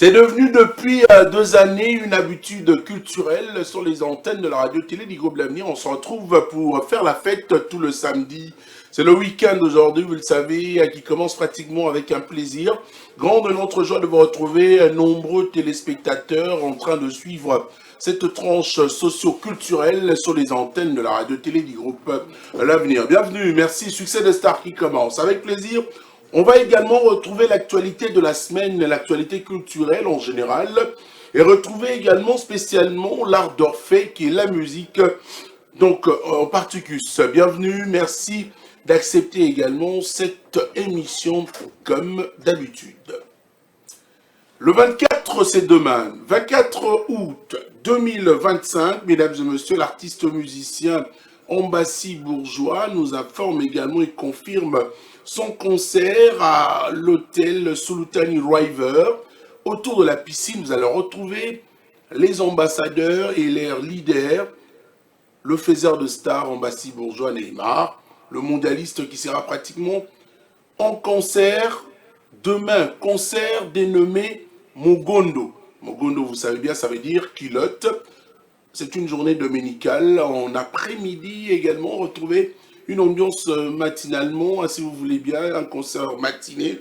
C'est devenu depuis 2 années une habitude culturelle sur les antennes de la radio-télé du groupe L'Avenir. On se retrouve pour faire la fête tout le samedi. C'est le week-end aujourd'hui, vous le savez, qui commence pratiquement avec un plaisir. Grande notre joie de vous retrouver, nombreux téléspectateurs en train de suivre cette tranche socio-culturelle sur les antennes de la radio-télé du groupe L'Avenir. Bienvenue, merci, succès de Star qui commence. Avec plaisir. On va également retrouver l'actualité de la semaine, l'actualité culturelle en général, et retrouver également spécialement l'art d'Orphée qui est la musique, donc en particus. Bienvenue, merci d'accepter également cette émission comme d'habitude. Le 24, c'est demain, 24 août 2025, mesdames et messieurs, l'artiste musicien Ambassi Bourgeois nous informe également et confirme son concert à l'hôtel Sultani River. Autour de la piscine, vous allez retrouver les ambassadeurs et leurs leaders, le faiseur de stars Ambassi Bourgeois Neymar, le mondialiste qui sera pratiquement en concert demain, concert dénommé Mogondo. Mogondo, vous savez bien, ça veut dire culotte. C'est une journée dominicale. En après-midi également, retrouver une ambiance matinalement, si vous voulez bien, un concert matiné.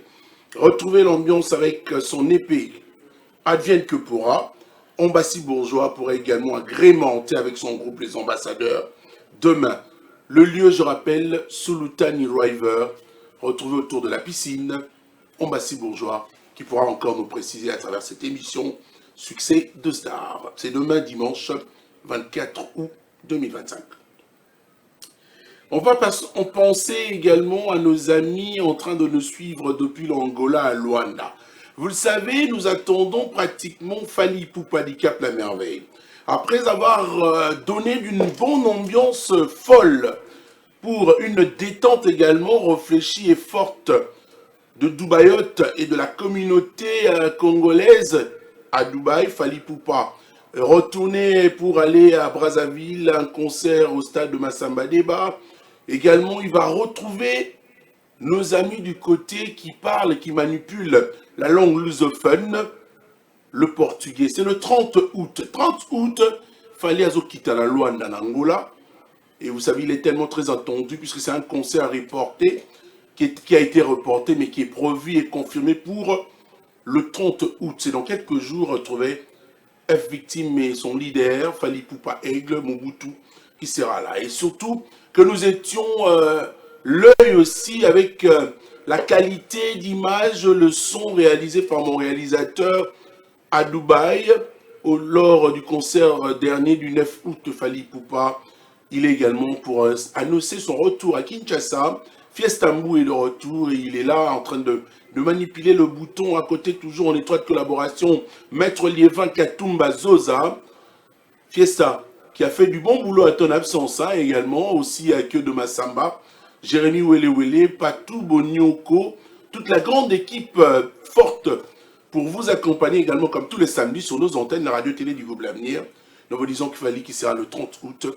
Retrouvez l'ambiance avec son épée, advienne que pourra. Ambassi Bourgeois pourra également agrémenter avec son groupe Les Ambassadeurs. Demain, le lieu, je rappelle, Sultani River, retrouvé autour de la piscine. Ambassi Bourgeois, qui pourra encore nous préciser à travers cette émission, succès de star. C'est demain dimanche 24 août 2025. On va penser également à nos amis en train de nous suivre depuis l'Angola à Luanda. Vous le savez, nous attendons pratiquement Fally Ipupa du Cap La Merveille. Après avoir donné d'une bonne ambiance folle pour une détente également réfléchie et forte de Dubaïote et de la communauté congolaise à Dubaï, Fally Ipupa retourné pour aller à Brazzaville, un concert au stade de Massamba Deba. Également, il va retrouver nos amis du côté qui parlent, qui manipulent la langue lusophone, le portugais. C'est le 30 août. 30 août, Fally quitter la Luanda en Angola. Et vous savez, il est tellement très attendu puisque c'est un concert reporté, qui a été reporté, mais qui est prévu et confirmé pour le 30 août. C'est dans quelques jours, retrouver F Victime et son leader, Fally Ipupa Aigle, Mobutu, qui sera là. Et surtout, que nous étions l'œil aussi avec la qualité d'image, le son réalisé par mon réalisateur à Dubaï, lors du concert dernier du 9 août de Fally Ipupa. Il est également pour annoncer son retour à Kinshasa. Fiesta Mbou est de retour et il est là en train de manipuler le bouton à côté, toujours en étroite collaboration, Maître Liévin Katumba Zoza. Fiesta, qui a fait du bon boulot à ton absence, hein, également, aussi à Queue de Massamba, Jérémy Wele, Patou Bonioko, toute la grande équipe forte pour vous accompagner également, comme tous les samedis, sur nos antennes, la radio-télé du groupe L'Avenir. Nous vous disons qu'il fallait qu'il sera le 30 août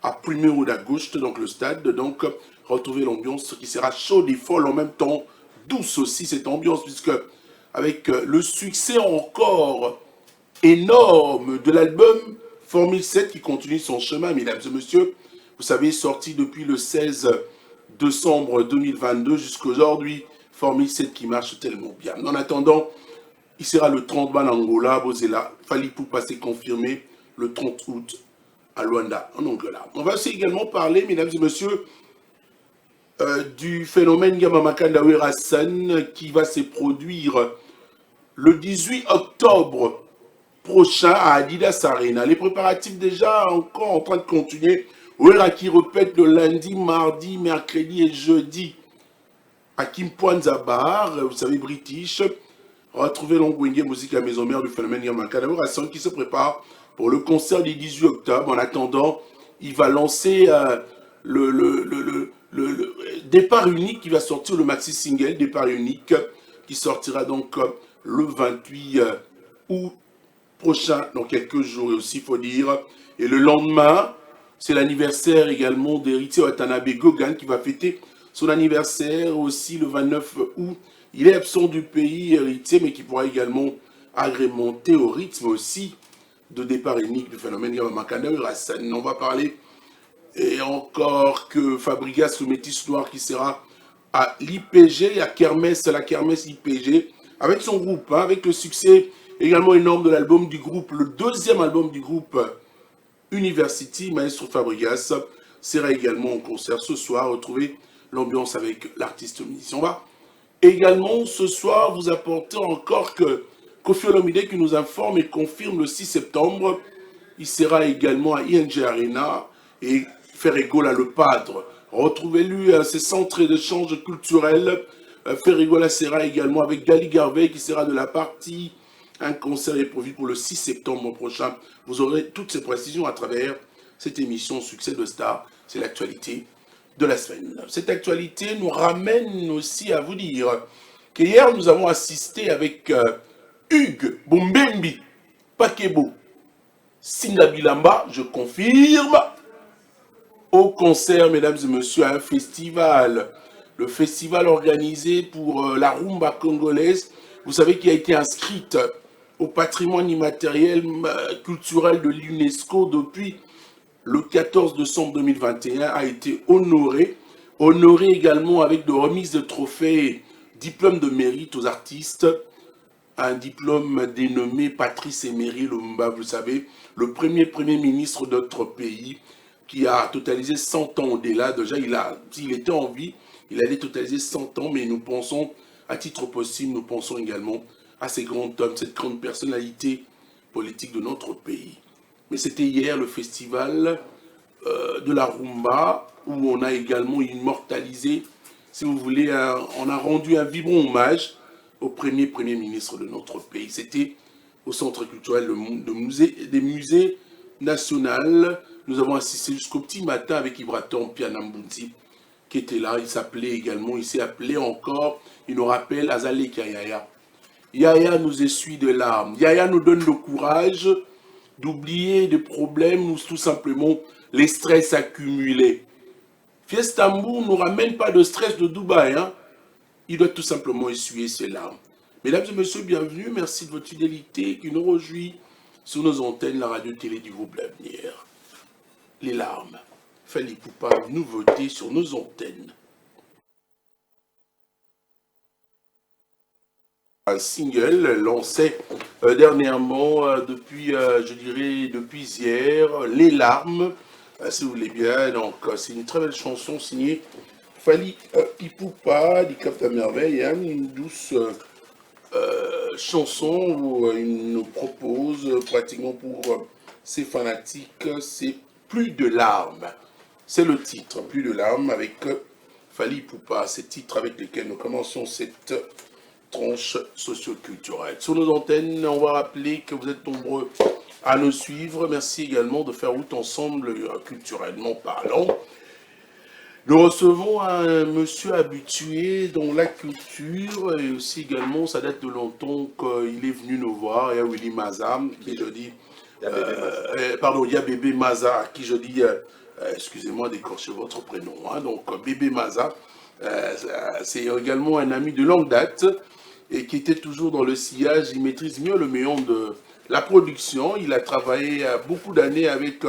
à Primeiro d'Auguste, donc le stade. Donc, retrouver l'ambiance qui sera chaude et folle en même temps, douce aussi cette ambiance, puisque avec le succès encore énorme de l'album Formule 7 qui continue son chemin, mesdames et messieurs, vous savez, sorti depuis le 16 décembre 2022 jusqu'à aujourd'hui, Formule 7 qui marche tellement bien. En attendant, il sera le 30 en Angola, Bozela, Fally Ipupa s'est confirmé le 30 août à Luanda, en Angola. On va aussi également parler, mesdames et messieurs, du phénomène Yamamakanda Werasan qui va se produire le 18 octobre prochain à Adidas Arena. Les préparatifs déjà encore en train de continuer. Wera qui répète le lundi, mardi, mercredi et jeudi à Kimpwanza Bar, vous savez, British. Retrouvez l'Ongwenge Musique à Maison Mère du phénomène Yamamakanda Werasan qui se prépare pour le concert du 18 octobre. En attendant, il va lancer le départ unique qui va sortir, le maxi single départ unique qui sortira donc le 28 août prochain, dans quelques jours aussi, il faut dire. Et le lendemain, c'est l'anniversaire également d'Héritier Watanabe Gogan qui va fêter son anniversaire aussi le 29 août. Il est absent du pays, Héritier, mais qui pourra également agrémenté au rythme aussi de départ unique du phénomène Yamamakanda Urasan. On va parler et encore que Fabregas, le métis noir, qui sera à l'IPG, à Kermesse, la Kermesse IPG, avec son groupe, hein, avec le succès également énorme de l'album du groupe, le deuxième album du groupe University, Maestro Fabregas, sera également en concert ce soir. Retrouvez l'ambiance avec l'artiste musicien. On va également ce soir vous apporter encore que Koffi Olomide qui nous informe et confirme le 6 septembre, il sera également à ING Arena et Ferregola le Padre. Retrouvez-lui à ses centres d'échange culturel. Ferregola sera également avec Gali Garvey qui sera de la partie. Un concert est prévu pour le 6 septembre prochain. Vous aurez toutes ces précisions à travers cette émission Succès de Star. C'est l'actualité de la semaine. Cette actualité nous ramène aussi à vous dire qu'hier nous avons assisté avec Hugues Bombembi Pakebo Singabilamba, je confirme, au concert, mesdames et messieurs, à un festival. Le festival organisé pour la rumba congolaise, vous savez, qui a été inscrite au patrimoine immatériel culturel de l'UNESCO depuis le 14 décembre 2021, a été honoré. Honoré également avec de remises de trophées, diplôme de mérite aux artistes. Un diplôme dénommé Patrice Emery Lumumba, vous savez, le premier ministre de notre pays, qui a totalisé 100 ans au-delà. Déjà, s'il était en vie, il allait totaliser 100 ans, mais nous pensons, à titre possible, nous pensons également à ces grands hommes, cette grande personnalité politique de notre pays. Mais c'était hier le festival de la rumba, où on a également immortalisé, si vous voulez, on a rendu un vibrant hommage au premier ministre de notre pays. C'était au Centre culturel des musées nationaux. Nous avons assisté jusqu'au petit matin avec Ibraton Pianambunti, qui était là. Il s'appelait également, il s'est appelé encore, il nous rappelle Azalek Yaya. Yaya nous essuie de larmes. Yaya nous donne le courage d'oublier des problèmes ou tout simplement les stress accumulés. Fiestambour ne nous ramène pas de stress de Dubaï. Hein? Il doit tout simplement essuyer ses larmes. Mesdames et messieurs, bienvenue. Merci de votre fidélité qui nous réjouit sur nos antennes, la radio-télé du groupe L'Avenir. Les larmes. Fali Poupa, nouveauté sur nos antennes. Un single lancé dernièrement, depuis, je dirais, depuis hier, Les larmes, si vous voulez bien. Donc, c'est une très belle chanson signée Fali Poupa, du Cap de Merveille, hein, une douce chanson où il nous propose pratiquement pour ses fanatiques, c'est Plus de larmes. C'est le titre, Plus de larmes, avec Fali Poupa, ces titres avec lesquels nous commençons cette tranche socio-culturelle. Sur nos antennes, on va rappeler que vous êtes nombreux à nous suivre. Merci également de faire route ensemble, culturellement parlant. Nous recevons un monsieur habitué dans la culture et aussi également, ça date de longtemps qu'il est venu nous voir, il y a Willy Maza, qui je dis, pardon, il y a Bébé Maza, qui je dis, excusez-moi d'écorcher votre prénom, hein, donc Bébé Maza, c'est également un ami de longue date et qui était toujours dans le sillage, il maîtrise mieux le méon de la production, il a travaillé beaucoup d'années avec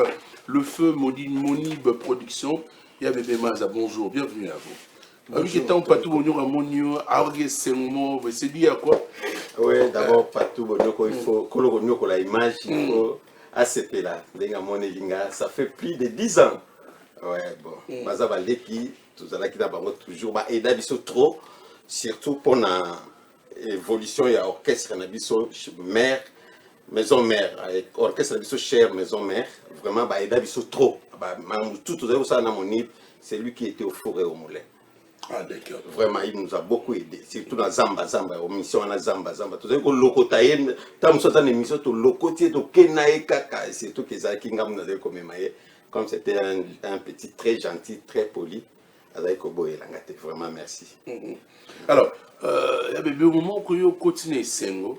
le feu Monib Production. Il y a Bébé Maza, bonjour, bienvenue à vous. Oui, j'étais en Patou Bonjour à Monio, à c'est dit à quoi? Oui, d'abord, Patou Bonjour, il faut que la image, il faut accepter là. Ça fait plus de 10 ans. Ouais, bon. Maza Valeki, tout ça là qui d'abord toujours, et d'habitude trop, surtout pour l'évolution, il y a orchestre, mère, maison mère, avec orchestre cher, maison mère, vraiment, il y a trop. Tout ça, c'est lui qui était au four et au moulin. Ah, d'accord. Vraiment, il nous a beaucoup aidé, surtout dans Zamba, aux missions à Zamba. Tout ça, le locotaïen, tant que une émission, le locotier, le kenaï kaka, c'est tout qui est comme c'était un petit très gentil, très poli. Vraiment, merci. Alors, il y a bébé au moment où il continue Sengo,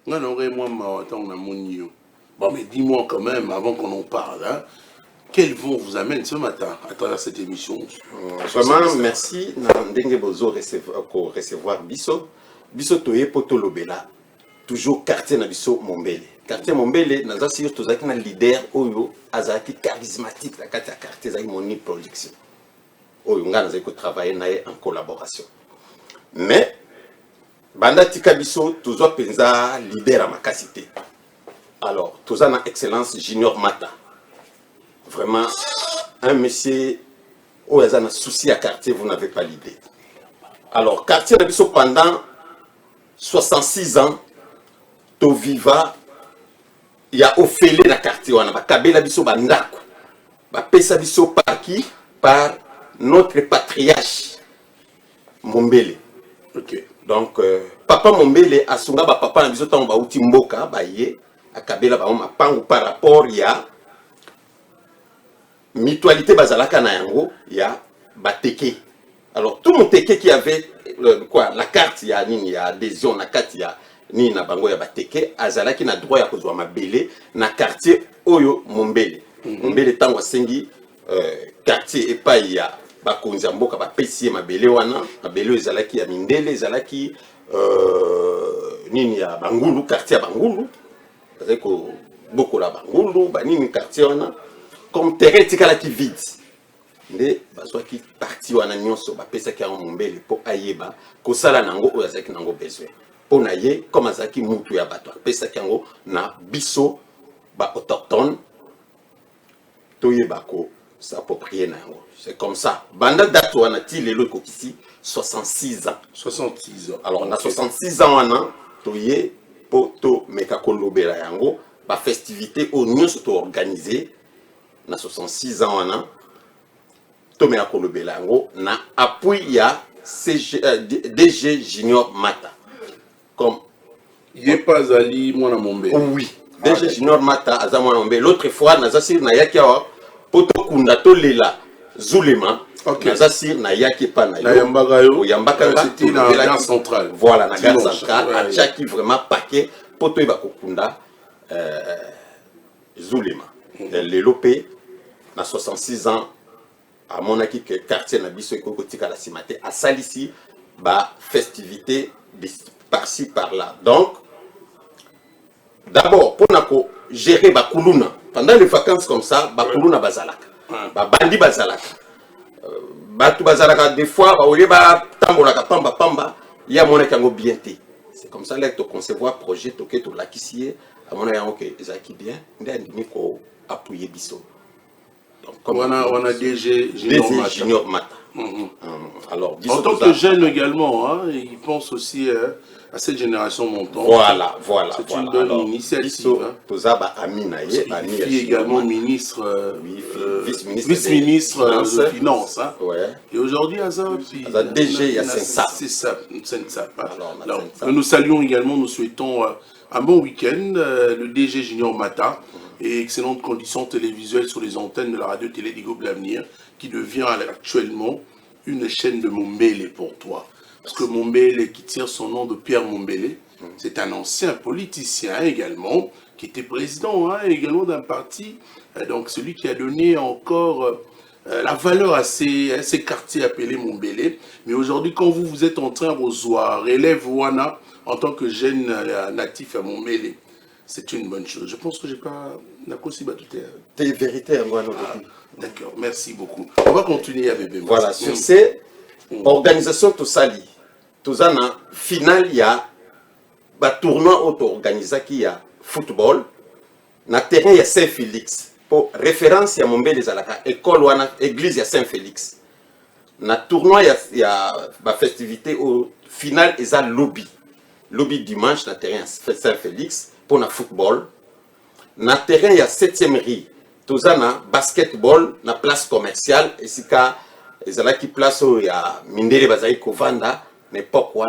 on aurait moi, bon, mais dis-moi quand même, avant qu'on en parle, hein, quels vont vous amène ce matin à travers cette émission? Vraiment, merci. Ndenge bozo recevoir biso. Biso toye poto lobela. toujours quartier na biso Mombele. Quartier Mombele, naza sûr tozaki na leader oyo azaki charismatique na kati ya quartier zaki Moni Production. Oyo nga nazaki ko travailler naye en collaboration. Mais banda tika biso tozwa penza leader à makasi te. Alors, toza na excellence Junior Mata. Vraiment un monsieur oyo aza na souci à quartier, vous n'avez pas l'idée. Alors, quartier na biso pendant 66 ans, to viva ya ofele na quartier wana bakabela biso bandako bapesa biso par qui? Par notre patriarche Mombele. Ok. Donc papa Mombele asunga ba papa na biso tango ba uti mboka ba ye akabela ba mapangu par rapport ya mutualité bazalaka na yango ya bateke. Alors tout mon teke qui avait la carte ya nini ya adhésion na carte ya ni na bango ya bateke azalaki na droit ya kozwa mabele na quartier oyo Mombele. Mombele tango asengi quartier epai ya bakonzi ya mboka bapesi mabele wana mabele ezalaki ya mindele ezalaki nini ya Bangulu quartier ya Bangulu azali ko bokola Bangulu banini quartier wana comme terrain tikalaki vide nde bazwaki parti wana nyonso bapesaki yango Mombele mpo ayeba kosala nango oyo azalaki nango besoin mpo na ye comme azalaki mutu ya bato apesaki yango na biso ba autochtone toyeba ko s'approprier na yango. C'est comme ça. Banda date wana ti lelo kokisi 66 ans. 66 ans. Alors on a 66 ans wana toye poto meka kolobela yango ba festivité au nyonso to organiser na 66 ans wana to meka kolobela yango na appui ya DG Junior Mata. Comme il est pas ali mwana Mombele. Oui. DG Junior Mata aza mwana Mombele. L'autre fois naza sir na yaki awa poto kunda to lela Zulema. Ok. Naza sir na yaki pa na yo. Na yambaka yo. Yambaka c'était na gare centrale. Voilà, na gare centrale. Ouais. Achaki vraiment paquet poto eba kokunda Zulema. Lelo pe na 66 ans à monaki que quartier na biso ekoko tika la simate a salisi ba festivité par-ci par-là. Donc d'abord pour nako gérer ba kuluna pendant les vacances comme ça ba kuluna bazalaka. Ba bandi bazalaka. Batu bazalaka des fois ba olie ba tambolaka pamba pamba ya monaki yango bien té. C'est comme ça là que tu concevoir projet to ke to lakisie à monaki yango que ezaki bien ndé ndimi ko appuyer biso. Donc, On a DG Junior Mata. Alors, en tant que jeune également, hein, il pense aussi à cette génération montante. Voilà. C'est une bonne initiative. Il est également ministre, vice-ministre de Finances. Hein. Ouais. Et aujourd'hui, à ça, DG, il y a c'est ça. Alors, nous saluons également, nous souhaitons un bon week-end, le DG Junior Mata. Et excellentes conditions télévisuelles sur les antennes de la radio-télé d'Igo Blavenir, qui devient actuellement une chaîne de Mombele pour toi. Parce que Mombele, qui tire son nom de Pierre Mombele, c'est un ancien politicien également, qui était président également d'un parti, donc celui qui a donné encore la valeur à ces quartiers appelés Mombele. Mais aujourd'hui, quand vous êtes en train de voir relève Wana en tant que jeune natif à Mombele, c'est une bonne chose. Je pense que j'ai pas... T'es vérité, moi, d'accord, merci beaucoup. On va continuer avec Bemba. Voilà, sur ces organisations, tout ça, tout ça, na final, il y a un tournoi auto-organisé qui a football. Na terrain, il y a Saint-Félix. Pour référence, il y a Mombele Zalaka, école ou église, il y a Saint-Félix. Na tournoi, il y a ma festivité au final, il y a lobby. Lobby dimanche, na terrain Saint-Félix, pour na football. Na terrain, il y a 7e rue. Tout ça, na basketball, na place commerciale. Et si il y a qui place où il y a Mindele Bazaï Kovanda, n'importe quoi,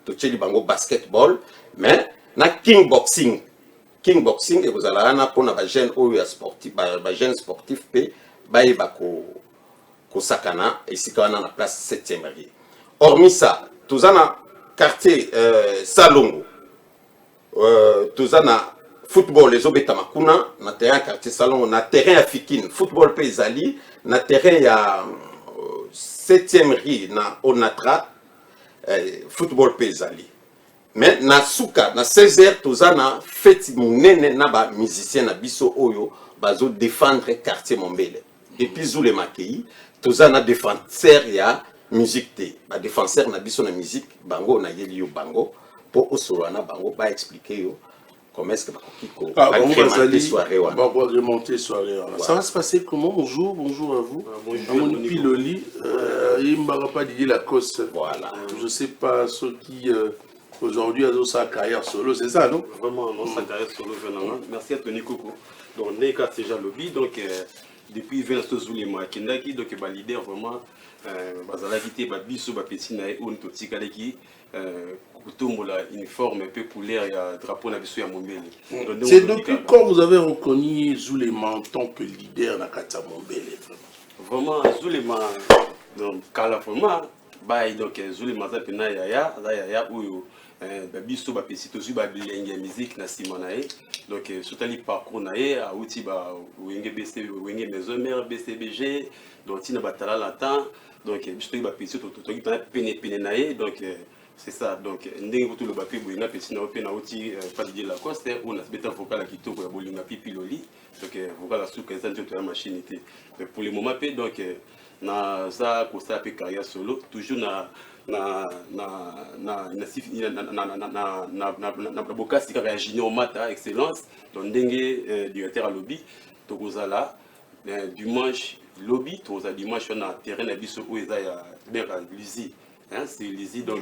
tout ce qui est basketball. Mais, na kickboxing. Kickboxing, et vous allez pour na jeune sportif, jeune sportif, baï bako sakana, et si on a na place 7e rue. Hormis ça, tout ça, na quartier Salongo. Tout ça, na football les obeta makuna na terrain quartier salon na terrain africain football pezali na terrain ya 7e rue na onatra football pezali mais na suka na 16h toza na fête monene na ba musicien na biso oyo bazo défendre quartier Mombele depuis Zoulé Makei toza na défenseur ya musique te ba défenseur na biso na musique bango na yeli yo bango pour osolo na bango ba expliquer yo comment est-ce que bakoko agrémenter soirée wana bon agrémenter soirée wana ça va se passer comment? Bonjour à vous. Bonjour Piloli Imbara pas Didier Lacoste. Voilà, je sais pas ceux qui aujourd'hui ont sa carrière solo, c'est ça, non? Vraiment, sa carrière solo, merci à Tony Coco. Donc, on est déjà lobby, donc depuis Venezuela Zulema, Kendaki, donc le leader vraiment, Bazalakité, Babiso, Bapetina et Ontoti Kaleki, Kutumbola, uniforme un peu populaire, il y a drapeau Nabiso à Mombele. C'est depuis quand vous avez reconnu Zulema en tant que leader dans Kata Mombele? Vraiment, Zulema, donc, Kala vraiment, donc Zulema, Zapena Yaya, où biso bapesi tozu babilenge musique na sima na ye donc sotali parcours na ye auti ba wenge BC wenge maison mère BCBG donc tina batala lata donc biso bapesi totoki pene na ye donc c'est ça donc ndenge tout le bapi boyina pesi na opena auti pas Didier Lacoste on a beta vocal à kitoko ya bolinga pipiloli donc vocal la souka ça ndio ya machine était pour le moment pe donc na ça constat pe carrière solo toujours na bokasi kaka ya Junior Mata excellence donc ndenge directeur à lobby tokozala dimanche lobby tokozala dimanche na terrain na biso oyo eza ya beka Lizy c'est Lizy donc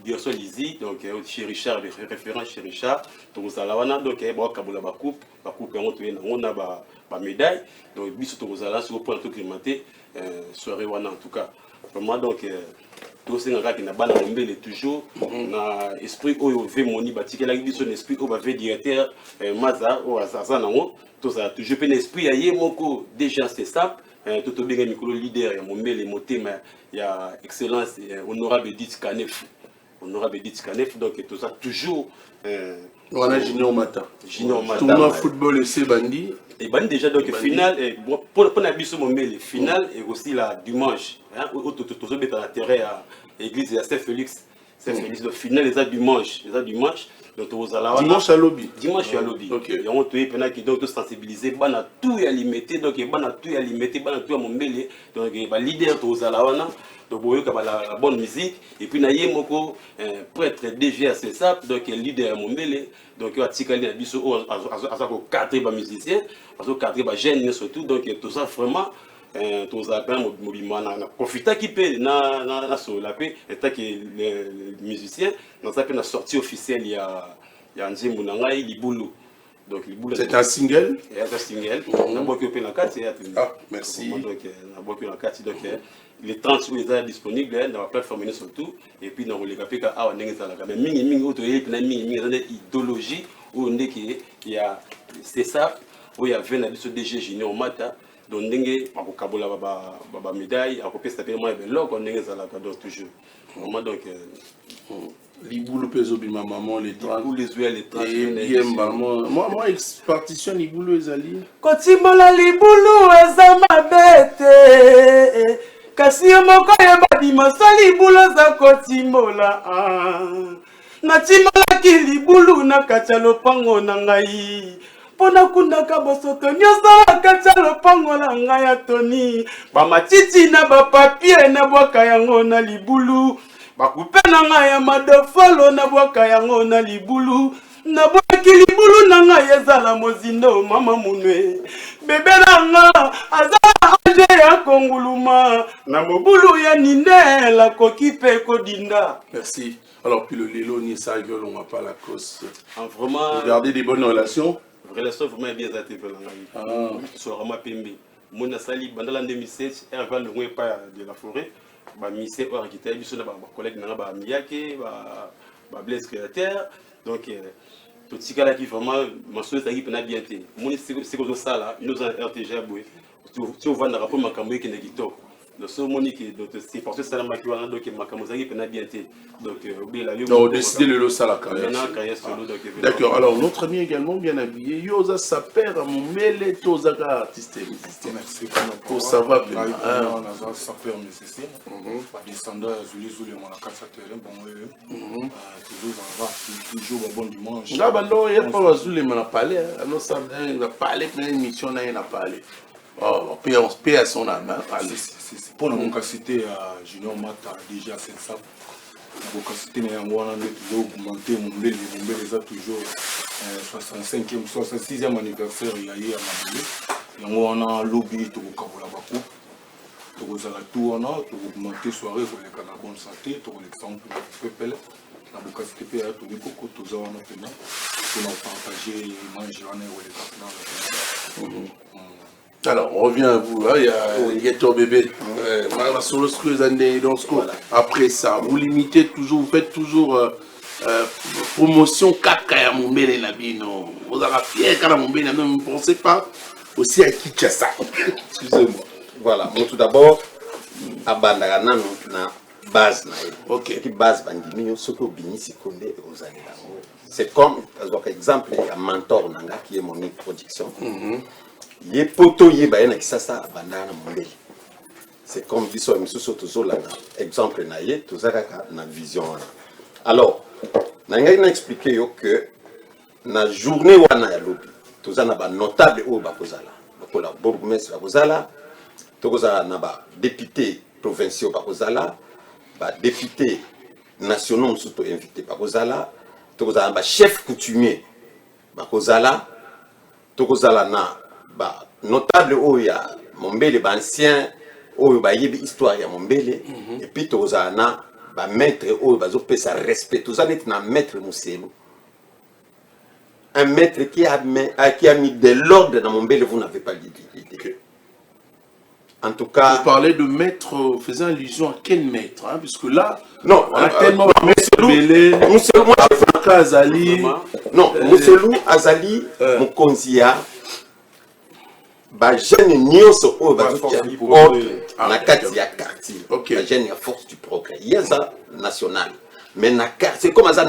Bioso Lizy donc chez Richard le référent chez Richard tokozala wana donc bakabola ba coupe yango to on a ba médaille donc biso tokozala sur point tout climaté soirée wana en tout cas vraiment donc tout ce qui n'a pas Mombele toujours na esprit oyo ve moni batikela biso esprit o ba ve directeur maza o azaza nango tout ça toujours pe esprit ya ye moko déjà c'est ça tout bien mikolo leader ya Mombele motema ya excellence honorable Edith Kanef donc tout ça toujours on a Junior Mata tournoi football et c'est bandi et bandi déjà donc final pour na biso Mombele final et aussi la dimanche tout beta na terrain à l'église de Saint-Félix le final les dimanche donc dimanche à lobby OK et on te pena qui donc sensibiliser bana tout alimenter donc bana tout à Mombele donc ba leader tozala wana donc boyoka la bonne musique et puis na ye moko prêtre DG c'est ça donc leader à Mombele donc atikali na biso azako cadrer ba musicien azako cadrer ba jeune surtout donc tout ça vraiment tozala pe mobima na profita ki pe na sola pe eta que les musiciens dans ça pe na sortie officielle ya nzembo na ngai Libulu donc Libulu c'est un single na boki pe na kati merci donc na boki na kati donc les 30 où ils sont disponibles dans la plateforme surtout et puis dans le capé ka awa ndenge zala mais mingi auto et puis mingi dans idéologie où ndeki il y a c'est ça où il y avait na biso DG Junior Mata donc ndenge akokabola ba médaille akopesa pe moi beloko ndenge zala ka toujours vraiment donc Libulu peso bima maman les 30 ou les yeux les 30 et moi partition Libulu ezali kotimbola Libulu eza mabete kasi moko yeba dimanche Libulu za kotimbola na timolaki Libulu na kacha lopango na ngai pona kundaka bosoto nyonso akacha lopango na ngai ya Tony bamatiti na bapapie na bwaka yango na Libulu bakupe na ngai ya madofolo na bwaka yango na Libulu na bwaki Libulu na ngai ezala mozindo mama munwe bebe na nga azala anje ya konguluma na mobulu ya ninela koki pe kodinda. Merci. Alors puis le lelo ni ça gueule on va pas la cause vraiment garder des bonnes relations vraiment bien à TV sur Rama Pembe mon sali bandala 2007 Hervé Longwe pas de la forêt ba ministère or qui était biso na ba collègue na ba Miyake ba Blaise Créateur donc tout ce qui est vraiment ma chose qui peut bien être mon c'est que ça là nous en RTG boy tu vas na rapport makambo qui na kitoko donc ce monique c'est parce que ça la maki wana donc makamozaki pena bien té donc obela yo donc décider le ça la carrière d'accord alors notre ami également bien habillé yoza sa père à mon mêlé tozaka artiste merci pour savoir bien on a sa père nécessaire pas descendre zuli mon akasa terrain bon toujours bon dimanche là bah non il y a pas zuli mon a parlé alors ça on a parlé mais émission n'a rien à parler oh on paye à son âme c'est pour la capacité à Junior Mata déjà c'est ça la capacité n'est en wana toujours augmenter mon bel les a toujours 65e 66e anniversaire il y a hier à Mabélé et on a lobby tout au Kabola Bakou tout aux alentours on a tout augmenter soirée pour les la bonne santé tout l'exemple peuple la capacité à tout les coco tous on a pena pour partager manger on est les alors, on revient à vous, hein. Il y a ton bébé. Après ça, vous limitez toujours, vous faites toujours promotion 4 à mon bébé Nabino. Vous avez fier quand mon bébé Nabino, ne pensez pas aussi à qui ça. Excusez-moi. Voilà, moi tout d'abord, à Bandarana, na base. Ok. Qui base Bandimio, ce que Bini Sikonde aux années. C'est comme, par exemple, il y a Mentor Nanga qui est mon production. Yé poto yé baena kisasa bandana mondeli c'est comme biso misusu tozola na exemple na yé tozaka na vision alors nanga ina expliquer yo que na journée wana ya lobi tozana ba notable o bakozala bakola bourgmestre bakozala tokozala na ba député provinciaux bakozala ba député nationaux surtout invité bakozala tokozala ba chef coutumier bakozala tokozala na ba notable oya Mombele ba ancien oyo ba yebi histoire ya Mombele et puis tozana ba maître oyo bazo pesa respect tozana na maître Muselu un maître qui a mis de l'ordre dans Mombele vous n'avez pas l'idée en tout cas vous parlez de maître faisant allusion à quel maître hein, puisque là non on a tellement Muselu moi Azali non Muselu Azali Mukonzia ba jeune nyonso o ba na kati ya quartier ba jeune ya force du progrès yeza national mais na quartier comme ça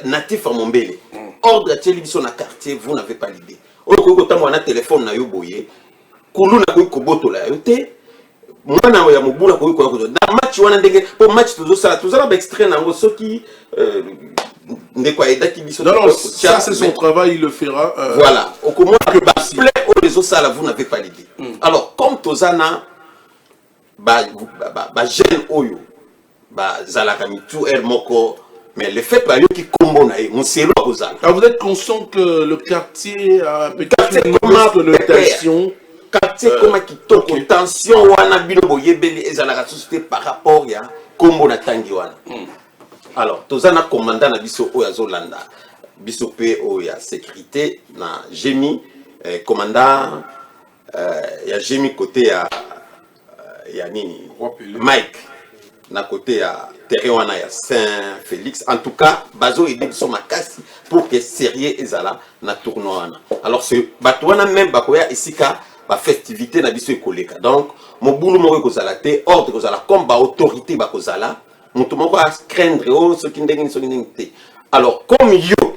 natif à Mombele ordre teli biso na quartier vous n'avez pas l'idée o ko tamwa na téléphone na yo boye kulu na ko botola yo te mwana ya mobula ko na match wana ndenge po match tozala ba extrait na ngo soki non, ça c'est son travail, il le fera. Voilà. Au moins que les autres salles, vous n'avez pas l'idée. Alors, comme Tozana, jeune Oyo, Zalakami, tout est moko, mais le fait par qui combo vous êtes conscient que le quartier a peut-être une connotation. Quartier comme qui toque tension, wana bino boyebeli ezalaka société par rapport ya combo na tangi wana. Alors, tozana commandant na biso oya zolanda biso pe oya sécurité na Gémi commandant ya Gémi côté ya nini Mike na côté ya terrain wana ya Saint-Félix en tout cas bazo aider biso makasi pour que sérieux ezala na tournoi wana alors c'est bato wana même bakoya esika ba festivité na biso ekoleka donc mobulu moko kozala te ordre kozala comme ba autorité bakozala mutu moko a craindre ce qui ndenge alors comme yo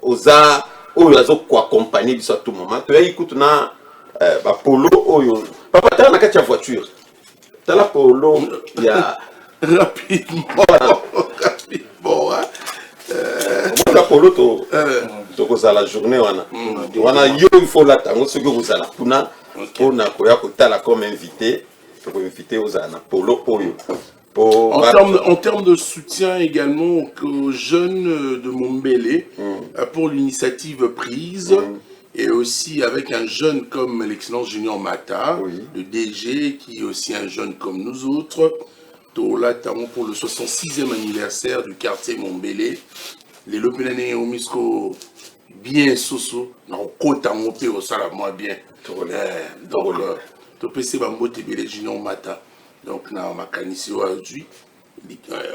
oza oyo azo ko accompagner biso à tout moment to écoute na ba polo oyo papa tala na kati ya voiture tala polo ya rapidement la polo to kozala journée wana yo il faut la tango ce que vous allez kuna on a koya kotala comme invité pour inviter aux ana polo oyo. En termes de soutien également aux jeunes de Mombele pour l'initiative prise et aussi avec un jeune comme l'excellence Junior Mata, le DG qui est aussi un jeune comme nous autres, là pour le 66e anniversaire du quartier Mombele, les Lopelane Omisko bien soso, non kota mope au salama bien. Donc, tu peux se bambote bele Junior Mata. Donc, na makanisi aujourd'hui,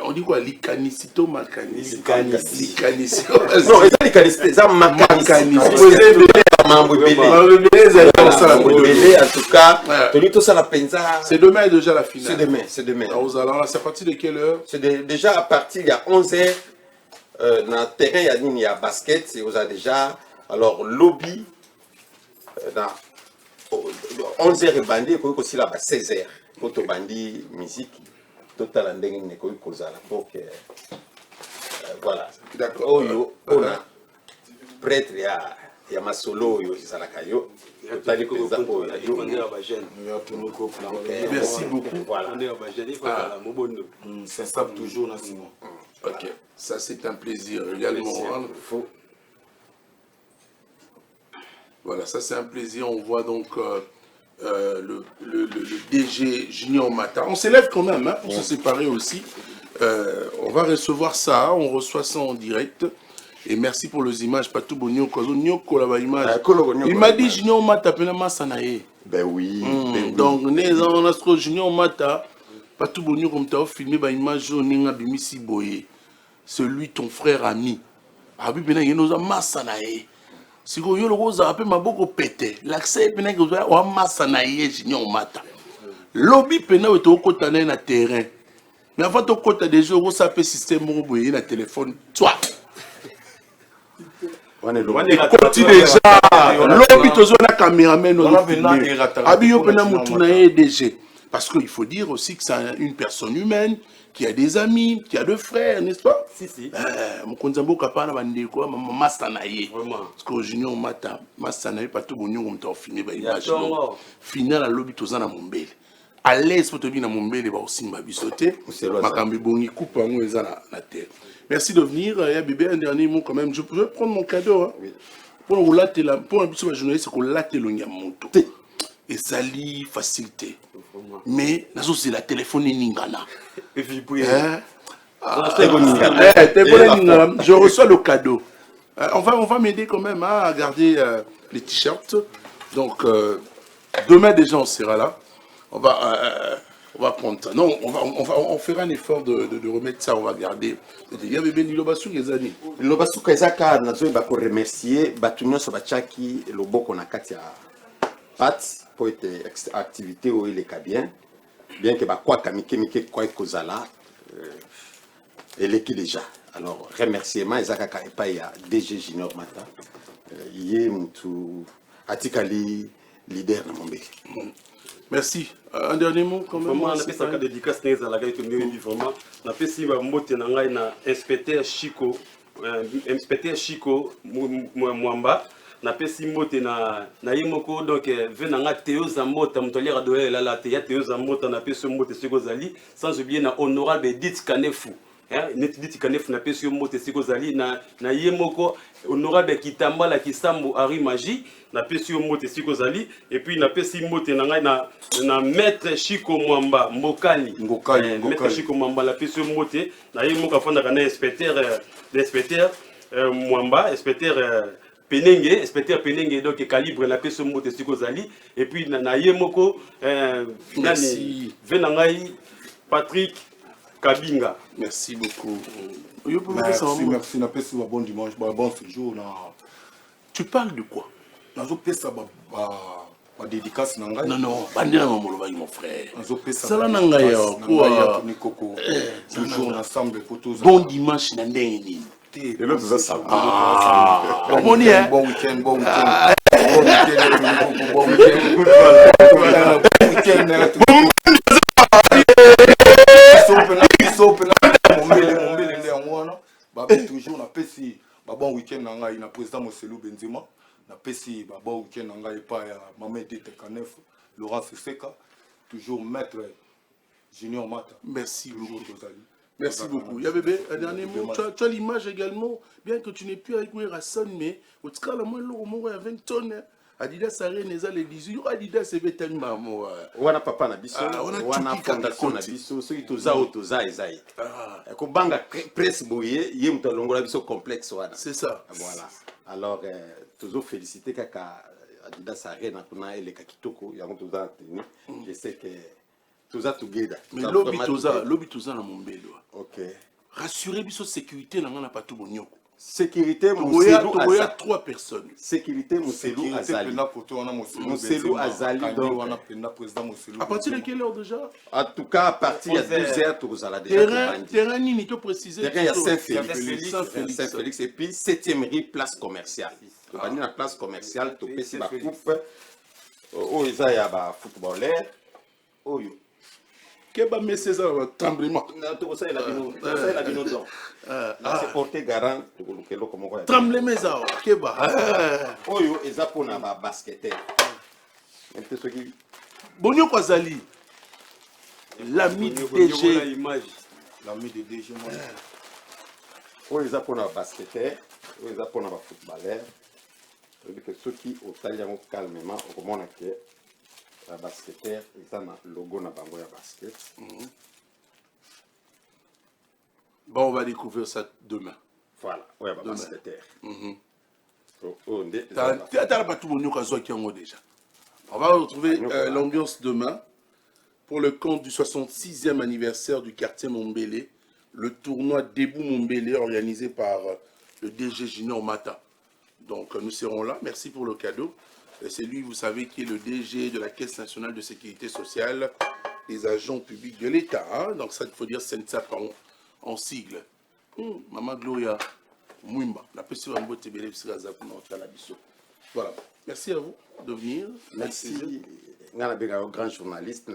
On dit quoi? Licanicito, macanicito. Licanicito. Non, les canicito, ça macanicito. En tout cas, c'est demain déjà la finale. C'est demain. C'est à partir de quelle heure? C'est déjà à partir, il y a 11h, dans le terrain, il y a basket, c'est déjà, alors lobby, dans 11h et bandit, il y a aussi là 16h, pour le bandit musique, total en dingue, il y a donc voilà. D'accord. Oh, on a prêtre, il y a ma solo, il y a merci beaucoup. Voilà. C'est ça toujours, là, Simon. Ok, ça c'est un plaisir également. Voilà, ça c'est un plaisir. On voit donc le DG Junior Mata. On s'élève quand même hein, pour se séparer aussi. On va recevoir ça, on reçoit ça en direct. Et merci pour les images. Pas tout bon, il m'a dit Junior Mata, ben oui. Donc, on a Junior Mata, pas tout bon, comme tu as filmé une image de Bimisi Boye. Celui ton frère ami. Abi pena yenoza masanae. Siko yo lokoza ape maboko pété. L'accès pena koza wa masanae Junior Mata. Lobby pena weto okotana na terrain. Mais avant to kota déjà ko sape système mo boye na téléphone. Toi. Continue déjà. Lobby tozo na caméraman no. Abi yo pena mutuna DG. Parce qu'il faut dire aussi que c'est une personne humaine qui a des amis, qui a des frères, n'est-ce pas? Si, si. Mon konzambo kapana bande quoi, maman Sanaye. Parce que Junior Mata, Sanaye pas tout bon on t'a filmé ba image. Final à lobby tozana mombele. À l'aise pour te bien na mombele ba aussi ma bisoté. Makambi bongi coupe en eza na terre. Merci de venir. Il y a bébé un dernier mot quand même. Je peux prendre mon cadeau hein. Pour nous latter la pour un petit journaliste c'est qu'on latte le nyamonto. Et ça lit facilité. Mais c'est la téléphone ningana. Je reçois le cadeau. On va m'aider quand même à garder les t-shirts. Donc demain déjà on sera là. On va prendre ça. Non, on fera un effort de remettre ça. On va garder. Il y a bébé Nilobasu Gezani. Nilobasu Kezaka nazo ba ko remercier batunyo so bachaki loboko na kati ya pat pour être activité où il est bien. Bien que quoi kamike quoi kozala elle est déjà. Alors remerciement ezaka epa ya DG Junior Mata. Yé mutu atikali leader na Mombele. Merci. Un dernier mot quand même. Vraiment, on a fait ça comme dédicace à la gaïte vraiment. On a fait si va monter dans la inspecteur Chico Mwamba. On a fait si monter na yemoko donc venanga Théo Zamota mutolera doye la Théo Zamota on a fait ce monter ce Gozali sans oublier na honorable Edith Kanefu. Edith Kanefu na fait ce monter ce Gozali na yemoko honorable Kitambala Kisambo Ari Magie. Na pesi mote siko zali et puis na pesi mote na ngai na maître Chico Mwamba Mbokani maître Chico Mwamba la pesi mote na ye moka fanda kana inspecteur Mwamba inspecteur Penenge donc calibre la pesi mote siko zali et puis na ye moko nani vena ngai Patrick Kabinga. Merci beaucoup. Merci na pesi bon dimanche bon séjour na. Tu parles de quoi? Ma dédicace nanga. Non, bandina mamoloba mon frère. Sala nanga ya quoi toujours ensemble pour tous. Bon dimanche na ndenge et l'autre ça ça. Bon week-end. Bon week-end. Bon toujours na pesi bon week-end nanga ina président Moselu Benzema. Na pesi bon week-end nanga epa ya Mamadou Tekanefu, Laurent Seka, toujours maître Junior Mata. Merci beaucoup. Merci beaucoup. Il y a bébé, un dernier mot. Tu as l'image également, bien que tu n'es plus avec Rasson, mais au tout cas, la moelle, il y a 20 tonnes. Adidas Arena les 18 Adidas c'est tellement moi. Wana papa na biso, wana fondation na biso, ceux qui toza otoza ezai. Ko banga presse boye, yé muta longola biso complexe wana. C'est ça. Voilà. Alors toujours féliciter kaka Adidas Arena kuna ele kakitoko yango toza tenu. Je sais que toza together. Mais lobby toza na mombele. Ok. Rassurez biso sécurité na ngana patu bonyoko. Sécurité Mousselou 3 personnes. Sécurité Mousselou Azali. Mousselou Azali donc. À partir de quelle heure déjà? En tout cas à partir de 12h tout allez déjà. Terrain ni to préciser. Terrain il y a Saint-Félix et puis 7e rue place commerciale. Tu vas la place commerciale tu pesi ba coupe. Oh eza ya ba footballeur. Oyo. Keba messe ça tremblement. Ça il a bino donc. C'est porté garant to lo comme quoi. Tremblement ça keba. Oyo eza pona ba basketteur. Ente soki Bonio Kwazali. L'ami DG. L'ami de DG moi. Oyo eza pona basketteur, oyo eza pona ba footballeur. C'est que ceux qui au taliamo calmement au comment que la basketteur ils ont logo na bango ya basket. Bon, on va découvrir ça demain. Voilà, ouais, ba basketteur. On va retrouver l'ambiance demain pour le compte du 66e anniversaire du quartier Mombele, le tournoi Debout Mombele organisé par le DG Junior Mata. Donc nous serons là. Merci pour le cadeau. C'est lui, vous savez, qui est le DG de la Caisse nationale de sécurité sociale des agents publics de l'État. Hein? Donc ça, il faut dire SENSAP en sigle. Maman Gloria Mwimba. Voilà. Merci à vous de venir. Merci. Un grand journaliste,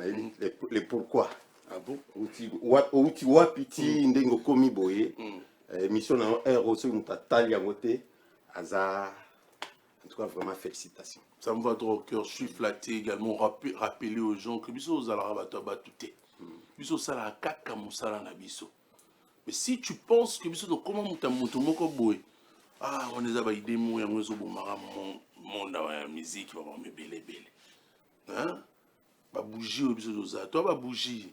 les pourquoi. Ah bon? Outi wapiti ndengo komi boye. Mission na héros sur une tatalia côté. Aza. En tout cas, vraiment félicitations. Ça me va droit au cœur. Je suis flatté également. Rappeler aux gens que biso zala bato batute. Biso sala kaka musala na biso. Mais si tu penses que biso comment muta moko boye. Ah, on les a ba idée mo yango zo bomara monde la musique va me belle. Hein? Ba bougie au biso za. Toi ba bougie.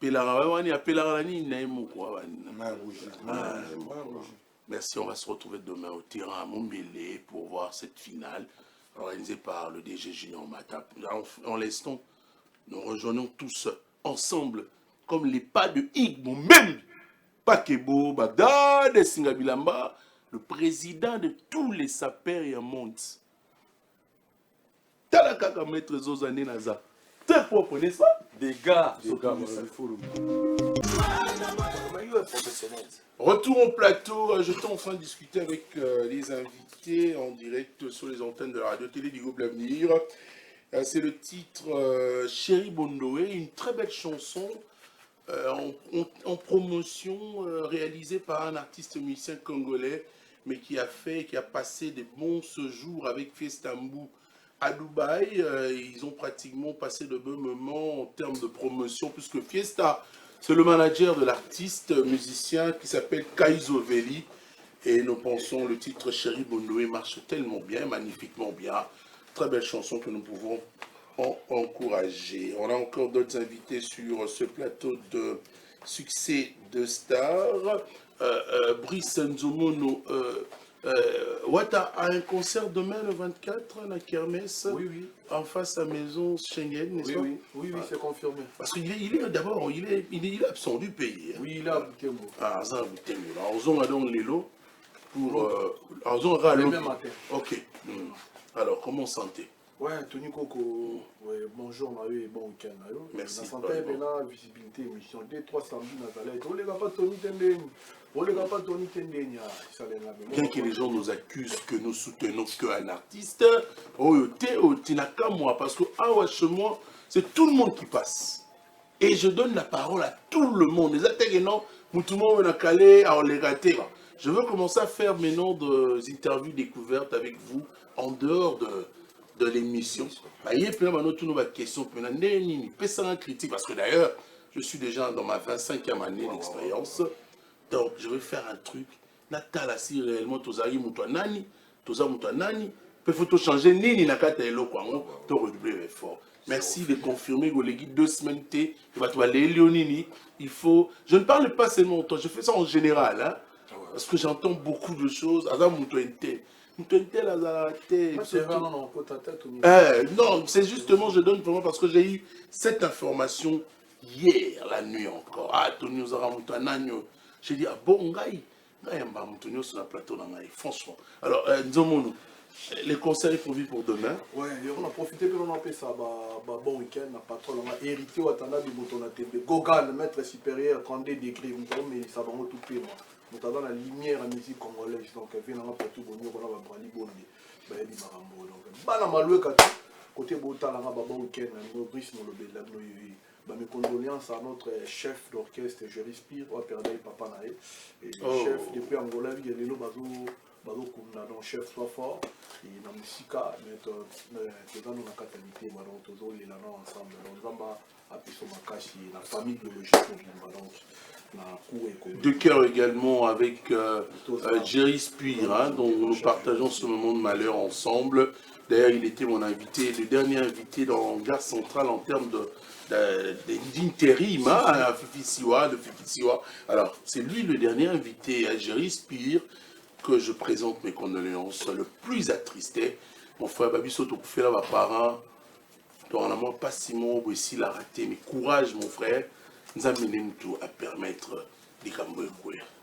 Pelara wani apelala ni na moko na bougie. Merci, on va se retrouver demain au terrain à Mombele pour voir cette finale organisée par le DG Junior Mata. En l'instant, nous rejoignons tous ensemble comme les pas de Igbo, même Pakebo, Bagdad, Singabilamba, le président de tous les sapeurs et monde. Talakaka maître Zozane Naza. Très propre, n'est-ce pas? Des gars, Retour au plateau, je suis en train de discuter avec les invités en direct sur les antennes de la radio-télé du groupe L'Avenir. C'est le titre Chéri Bondoé, une très belle chanson en promotion réalisée par un artiste musicien congolais, mais qui a passé des bons séjours avec Fiestambou à Dubaï. Ils ont pratiquement passé de bons moments en termes de promotion, puisque Fiesta, c'est le manager de l'artiste musicien qui s'appelle Kaizo Veli. Et nous pensons le titre Chéri Bondoé marche tellement bien, magnifiquement bien. Très belle chanson que nous pouvons encourager. On a encore d'autres invités sur ce plateau de succès de stars. Brice Nzomono, Wata a un concert demain le 24 à la Kermesse, oui. En face à Maison Schengen, n'est-ce pas? Oui, c'est confirmé. Parce qu'il est d'abord, il est absent du pays. Hein. Oui, il a Butembo. Ah, ça a Butembo. Alors, on a donc les lots pour... le même matin. Ok. Alors, comment santé? Ouais, Tony Coco, ouais, bonjour Mario, bon week-end Mario. Merci. La santé, la visibilité, émission 2-3 samedis dans la lettre. On ne les a pas Tony Tendeni. On ne les a pas Tony Tendeni. Bien que les gens nous accusent que nous soutenons qu'un artiste, parce que chez moi, c'est tout le monde qui passe. Et je donne la parole à tout le monde. Les attaquants, tout le monde a calé, à les rater. Je veux commencer à faire maintenant des interviews découvertes avec vous en dehors de l'émission. Il y a plein de questions, critique, parce que d'ailleurs, je suis déjà dans ma 25e année d'expérience. Donc, je vais faire un truc. Natala, si réellement, tu as nani, il faut changer nini nakata elo kwa ngo, tu redoubler l'effort. Merci de confirmer que les 2 semaines, il faut. Je ne parle pas seulement de toi, je fais ça en général, hein, parce que j'entends beaucoup de choses. Non, c'est justement, je donne vraiment parce que j'ai eu cette information hier, la nuit encore. Ah, Tony Zaramutanagno. J'ai dit, ah bon, Ngaï, sur la plateau, franchement. Alors, Nzomono, les conseils pour vivre pour demain. Ouais, on a profité, puis on a fait ça, bon week-end, on a pas trop, on a hérité, on a dit, on a été Gogan, maître supérieur, 32 degrés, mais ça va tout payer. Nous avons la lumière en musique congolaise, donc il y a partout, on a brali bon, donc bana maloué côté Bota, on a bon week-end, on a brisé mon lobby, mes condoléances à notre chef d'orchestre, je respire, on a perdu Papa Naé, et le chef depuis Angola, il y a les lots, donc chef soit fort, et dans la musique, mais dans la catalité, donc tous les langues ensemble, donc on va appuyer ma cache, la famille biologique, donc de cœur également avec Jerry Spire, hein, dont nous partageons ce moment de malheur ensemble. D'ailleurs, il était mon invité, le dernier invité dans Gare Centrale en termes d'intérim, hein, de Fifi-Siwa. Alors, c'est lui le dernier invité à Jerry Spire que je présente mes condoléances le plus attristé. Mon frère Babi Soto Koufela, ma parent, normalement pas Simon, aussi l'a raté, mais courage, mon frère. Nous amenons tout à permettre des Camboués.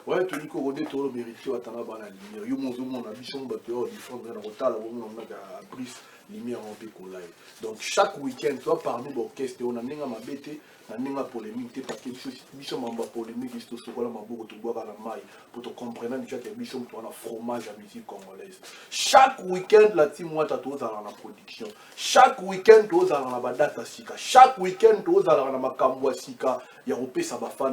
Ouais, tu dis qu'on est tout le mérité à Tanaba la lumière. Il y a mon ambition de défendre la retard, on a brise lumière en pécolai. Donc chaque week-end, toi parmi l'orchestre, on a ma bête, on a polémique, parce que bichon m'a polémique, il se trouve là, ma bourre, tu bois à la maille, pour te comprendre déjà que bichon, tu as un fromage à musique congolaise. Chaque week-end, la team, moi, tu as dans la production. Chaque week-end, tu as dans la data sika. Chaque week-end, tu as dans la macambwa sika. Il y a un ça va faire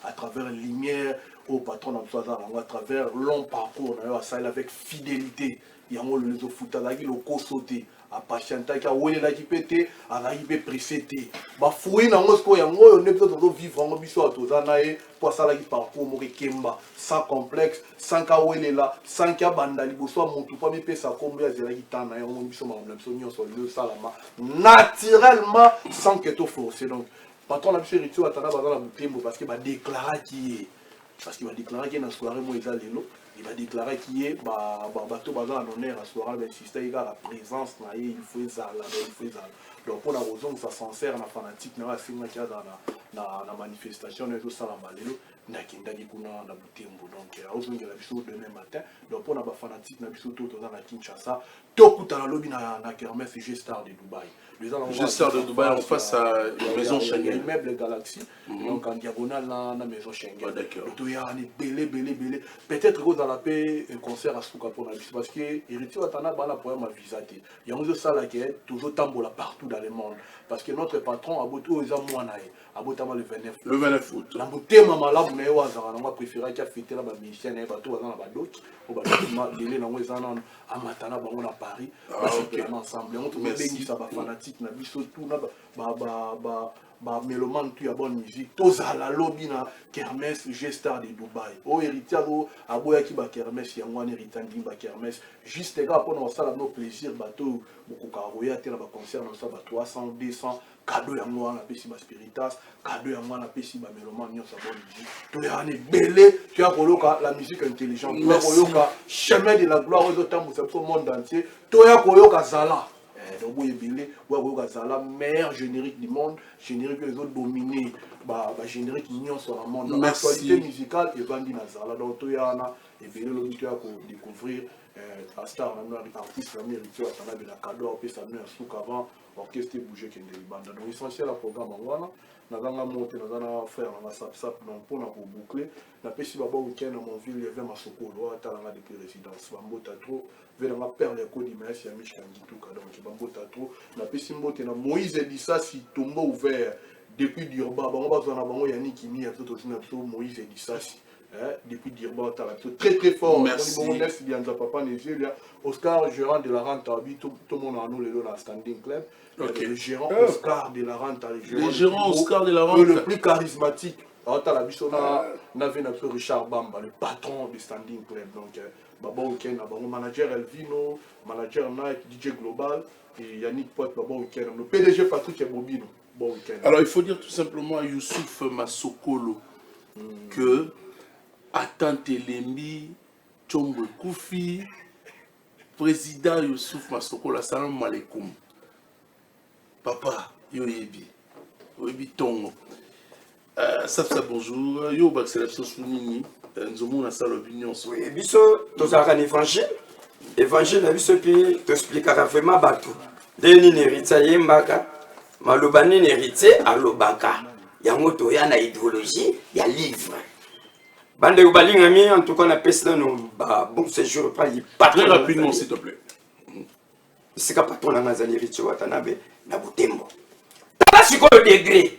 à travers la lumière, au patron à travers long parcours, avec fidélité. Il y a le foot à la gueule, le sauté, à patienter, à oué la pété, à la IB précédé. Bah, fouiller dans le score, il y a un épisode de vivre en biso à Tozanae, pour ça, la parcours, Mori Kemba, sans complexe, sans kawele là, sans kabandali, soit mon tout pas, mais ça combien de la guitare, et on biso, on sur le salama, naturellement, sans que tu forces. Donc, patron, la biso, à Tana, dans la bouteille, parce qu'il va déclarer qui est. Parce qu'il va déclarer qu'il y a une soirée, il va déclarer qu'il y a bateau bazar en honneur à soirée, mais si c'est la présence, il faut ça. Donc pour la raison, ça s'en sert dans la fanatique, dans la manifestation, dans tout ça, dans la bouteille. Donc, demain matin, donc pour la fanatique, dans la Kinshasa, tout dans la lobby dans la kermesse G-Star de Dubaï. G-Star de Dubaï en face à la maison Schengen. Il y a l'immeuble Galaxy, donc en diagonale dans la maison Schengen. Il y a belé. Peut-être que dans la paix, un concert à Souka pour la vie, parce que Héritier Watana, la poème a visé. Il y a un salle qui est toujours tambola partout dans le monde. Parce que notre patron a beaucoup de gens a beaucoup le 29 août. Le 29 août. La beauté, maman, là, mais on a préféré qu'il y ait fêté là, musicien, et bateau, dans la d'autres. On va délai dans les ans à Matana, on a Paris. On ensemble. On trouve bien ça, fanatique, na biso tout, mélomane, tu as bonne musique. Tous à la lobby, na kermesse, G-Star de Dubaï. Oh, héritier, à Boya qui va kermesse, il y a un héritage qui va kermesse. Juste, les gars, pour ça, nos plaisirs, bateau, beaucoup de caroya, tu as un concert, dans ça, 300, 200. Cadeau ya moi na pesi ba spiritas, cadeau ya moi na pesi ba mélomane nyo sa bonne musique. Tu as une belé, tu as koloka la musique intelligente, tu as koloka chemin de la gloire aux autres au monde entier, tu as koloka Zala. Donc vous belé, koloka Zala meilleur générique du monde, générique que les autres dominés, ba générique nyo sur le monde. L'actualité musicale est vendue na Zala. Donc tu as na et belé le tu as découvrir à star un artiste américain à travers la cadeau puis ça met un souk avant orchestre bouger qui est bande donc essentiel le programme wana nazanga monter nazana faire na sap donc pour na boucler na pesi baba week-end dans mon ville il y avait ma sokolo atala depuis résidence bambota trop vers ma père les code image ya Mich Kangituka donc bambota trop na pesi mbote na Moïse Edissasi tombeau ouvert depuis Durba bango bazana bango yani kimi ya tout na Moïse Edissasi depuis Durban, très très fort. Merci. Papa Nigeria, Oscar, gérant de la rente à tout le monde a nous le standing club. Okay. Le gérant Oscar de la rente, le gérant Oscar de la rente, le plus charismatique. On avait Richard Bamba, le patron du standing club. Donc, Baba Weekend, manager Elvino, manager Nike, DJ Global, et Yannick Poit, Baba Weekend, le PDG Patrick Bobino. Bon week-end. Alors, il faut dire tout simplement à Youssouf Masokolo que Attente Lembi, Tchombo Koufi, président Youssouf Massokola, salam alaikum. Papa, Yoyebi. Yoyebi Tongo. Ça bonjour. Yo, Baxelapso Sounini. Nous avons la salle opinion. Oui, biso, tous un évangile. Évangile, na biso, puis t'expliquera vraiment bateau. Deni n'héritier yembaka. Malobani n'héritier à l'obaka. Yango to ya na idéologie, ya livre. Bande ou balingami, en tout cas, on a pesé dans bon séjour, pas très rapidement, s'il te plaît. C'est qu'à patron la Mazali Richo Watanabe, na Boutembo. T'as pas le degré.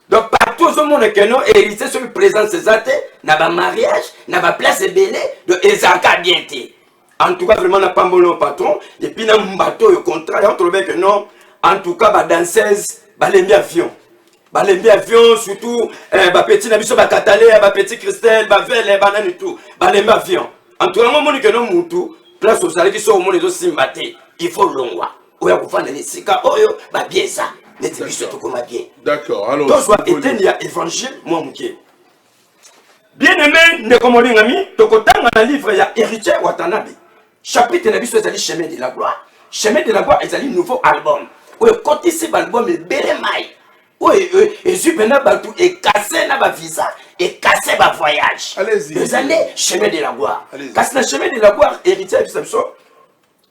Donc, partout au monde que nous hérité sur le présent Césate, n'a pas mariage, n'a pas place de belé, de Ezaka bienté. En tout cas, vraiment, n'a pas mon patron, et puis, n'a pas bateau, au contraire, on trouve que non, en tout cas, danseuse, les avion. Les avions, surtout, petit Nabiso, Katalé, petit Christelle, Vele, banane et tout. Les avions. En tout cas, moment que nous moutou, place aux salés qui sont au monde de Simbaté, il faut l'ongwa. Ou ya kufana les sika, oyo, bien ça. D'accord, alors. Donc, soit éteint évangile, moi, mouké. Bien aimé, ne comme on dit, tokotanga na livre, il y a héritier Watanabe. Chapitre Nabiso, c'est chemin de la gloire. Chemin de la gloire, c'est un nouveau album. Ou côté c'est l'album, le Bélémaï. Oui, et Zubena Batou est cassé dans ma visa et cassé ma voyage. Allez-y. Deux années, chemin de la gloire. Casse le chemin de la gloire, héritier de Samson.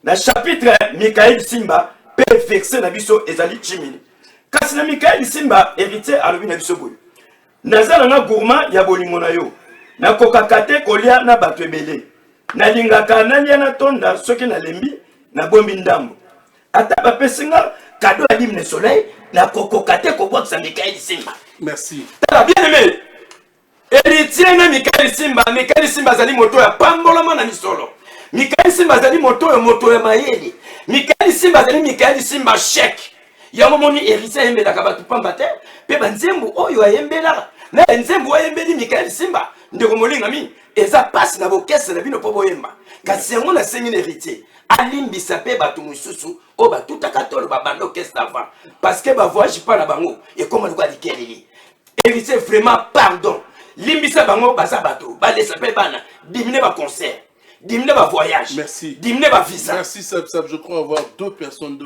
Dans le chapitre, Michael Simba, père vexé na biso ezali chimini. Casse le Michael Simba, héritier à l'objet na biso boy. Nazala na gourmand ya bolingo na yo. Na kokakate kolia na bato ebele. Na lingaka na lia na tonda soki na lembi na bombi ndambo. Ata bapesinga cadeau à l'hymne soleil. La kokokate kobokisa Michael Simba. Merci. T'as bien aimé. Héritier na Michael Simba zali moto ya pambolama na misolo. Michael Simba zali moto ya mayeli. Michael Simba chèque. Ya momoni héritier yembela kabatu pamba te. Pe banzembu oyo ayembela. Na nzembu ayembeli Michael Simba. Ndeko molinga mi eza passe na bokese na bino po boyemba. Kasi yango na sengi héritier. Alimbisa pe batu mususu o batu takatolo babando kesta avant parce que ba voyage pas na bango et comme le quoi dit keleli héritier vraiment pardon limbisa bango basa bato ba laisser pe bana diminuer ba concert diminuer ba voyage merci diminuer ba visa merci Sab je crois avoir deux personnes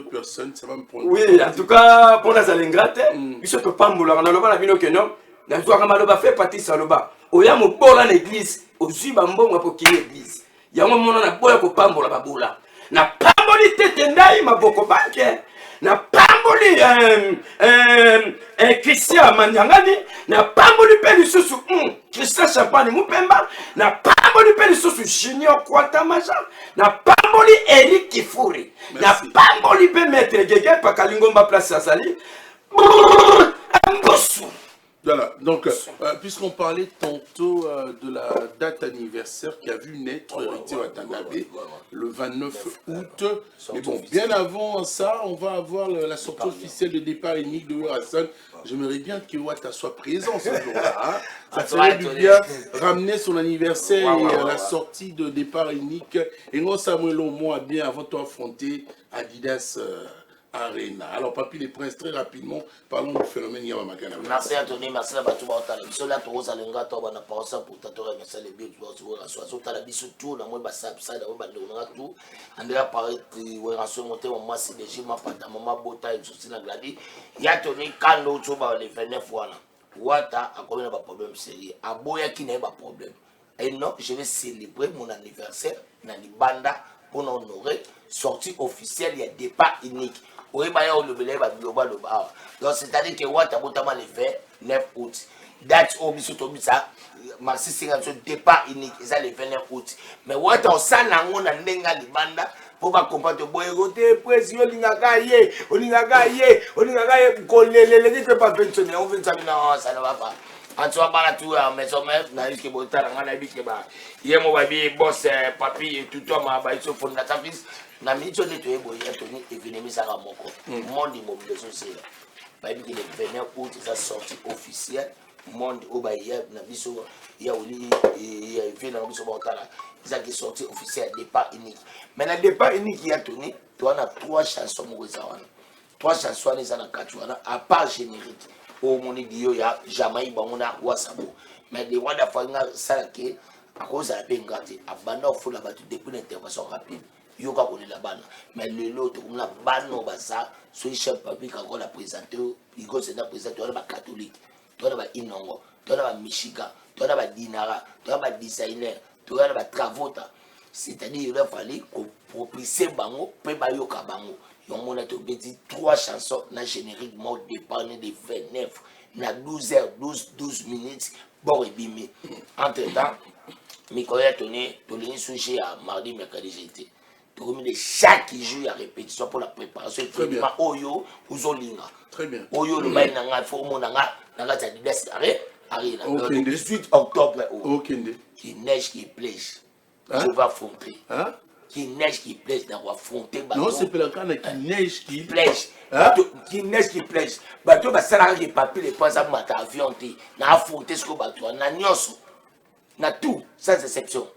ça va me prendre oui en tout cas pour la zalengrate biso to pambola na loba na bino que non na toi kama loba fait partie saloba oya mo bola na église ozui ba mbongo po ki église yango mona na boya ko pambola babola na pamboli tetendai maboko banke na pamboli Christian Manyangani na pamboli pe lisusu Christian Champagne Mupemba na pamboli pe lisusu Junior Kwatamaja na pamboli Eric Kifuri na pamboli pe Maître Gege Pakalingomba place Azali Ambosu. Voilà, donc, puisqu'on parlait tantôt de la date anniversaire qui a vu naître Héritier Watanabe le 29 août, mais bon, bien avant ça, on va avoir la sortie officielle de départ unique de Hassan. J'aimerais bien que Wata soit présent ce jour-là. Hein. Ça ferait du bien ramener son anniversaire et la sortie de départ unique. Et non, Samuel Omo a bien avant de affronter Adidas. Arena. Alors, Papy les Princes, très rapidement, parlons du phénomène Yamamakana. Merci Anthony, merci à Batou Baotala. Biso la Toro Zalenga, Toba na Parosa pour Tatora, merci à l'ébé, tu vois, tu vois, la biso tout, la moi, Bassa, ça, la moi, Bandona, tout. Andrea Paris, ouais, en ce moment, moi, c'est des gens, ma pata, maman, Bota, et souci, la gladi. Yatoni, Kando, tu vois, les 29 fois, Wata, a combien de problèmes sérieux? A Boya qui n'a pas de problème. Et non, je vais célébrer mon anniversaire, dans les bandas, pour honorer, sortie officielle, il y a départ unique. Oui, donc c'est-à-dire que Wata Botama les fait 9 août. Date au biso Tobisa, Maxi Singapore départ unique, ça le 29 août. Mais Wata on s'en a ndenga libanda pour pas comprendre boyegote président lingakaye, oningakaye, kolelele ne peut pas fonctionner, on veut ça non, ça ne va pas. En tout cas, tout mais ça na risque botara ngana bike ba. Yemo babi boss papi et tout toi ma ba iso fondatrice. Na minito ne toye boye Tony événement ça moko monde mobilisation c'est ba bi le 29 août ça sortie officielle monde au ba hier na biso ya oli ya fait na biso botala ça qui sortie officielle départ unique mais le départ unique ya Tony tu as 3 chansons mo za wana 3 chansons les ana katu wana à part générique au moni dio ya jamais bamona wasabo mais les wanda fanga ça que à cause de la pengate abanda au fond là-bas depuis l'intervention rapide yoka kolela bana mais lelo tokomona bana baza soki chef papi kakola présenté ikosenda présenté toana bacatholique toana bainongo toana bamishika toana badinara toana badesigner toana batravota c'est-à-dire il a fallu propulser bango mpe bayoka bango yomona tobeti 3 chansons na générique mot départ de 29 na 12 minutes bon ebimi entre temps mikolo ya tone tolingi sujet ya mardi mercredi jeudi tokomi de chaque jour ya répétition pour la préparation événement oyo uzolinga très bien oyo le bail nanga faut mona nga nanga ta didas arrive le 18 octobre okende qui neige qui plage je vais affronter hein qui neige qui plage na affronter non c'est pas quand qui neige qui plage qui neige qui plage bato ba sala les papiers les points à mata avion te na affronter ce que bato na nyonso na tout sans exception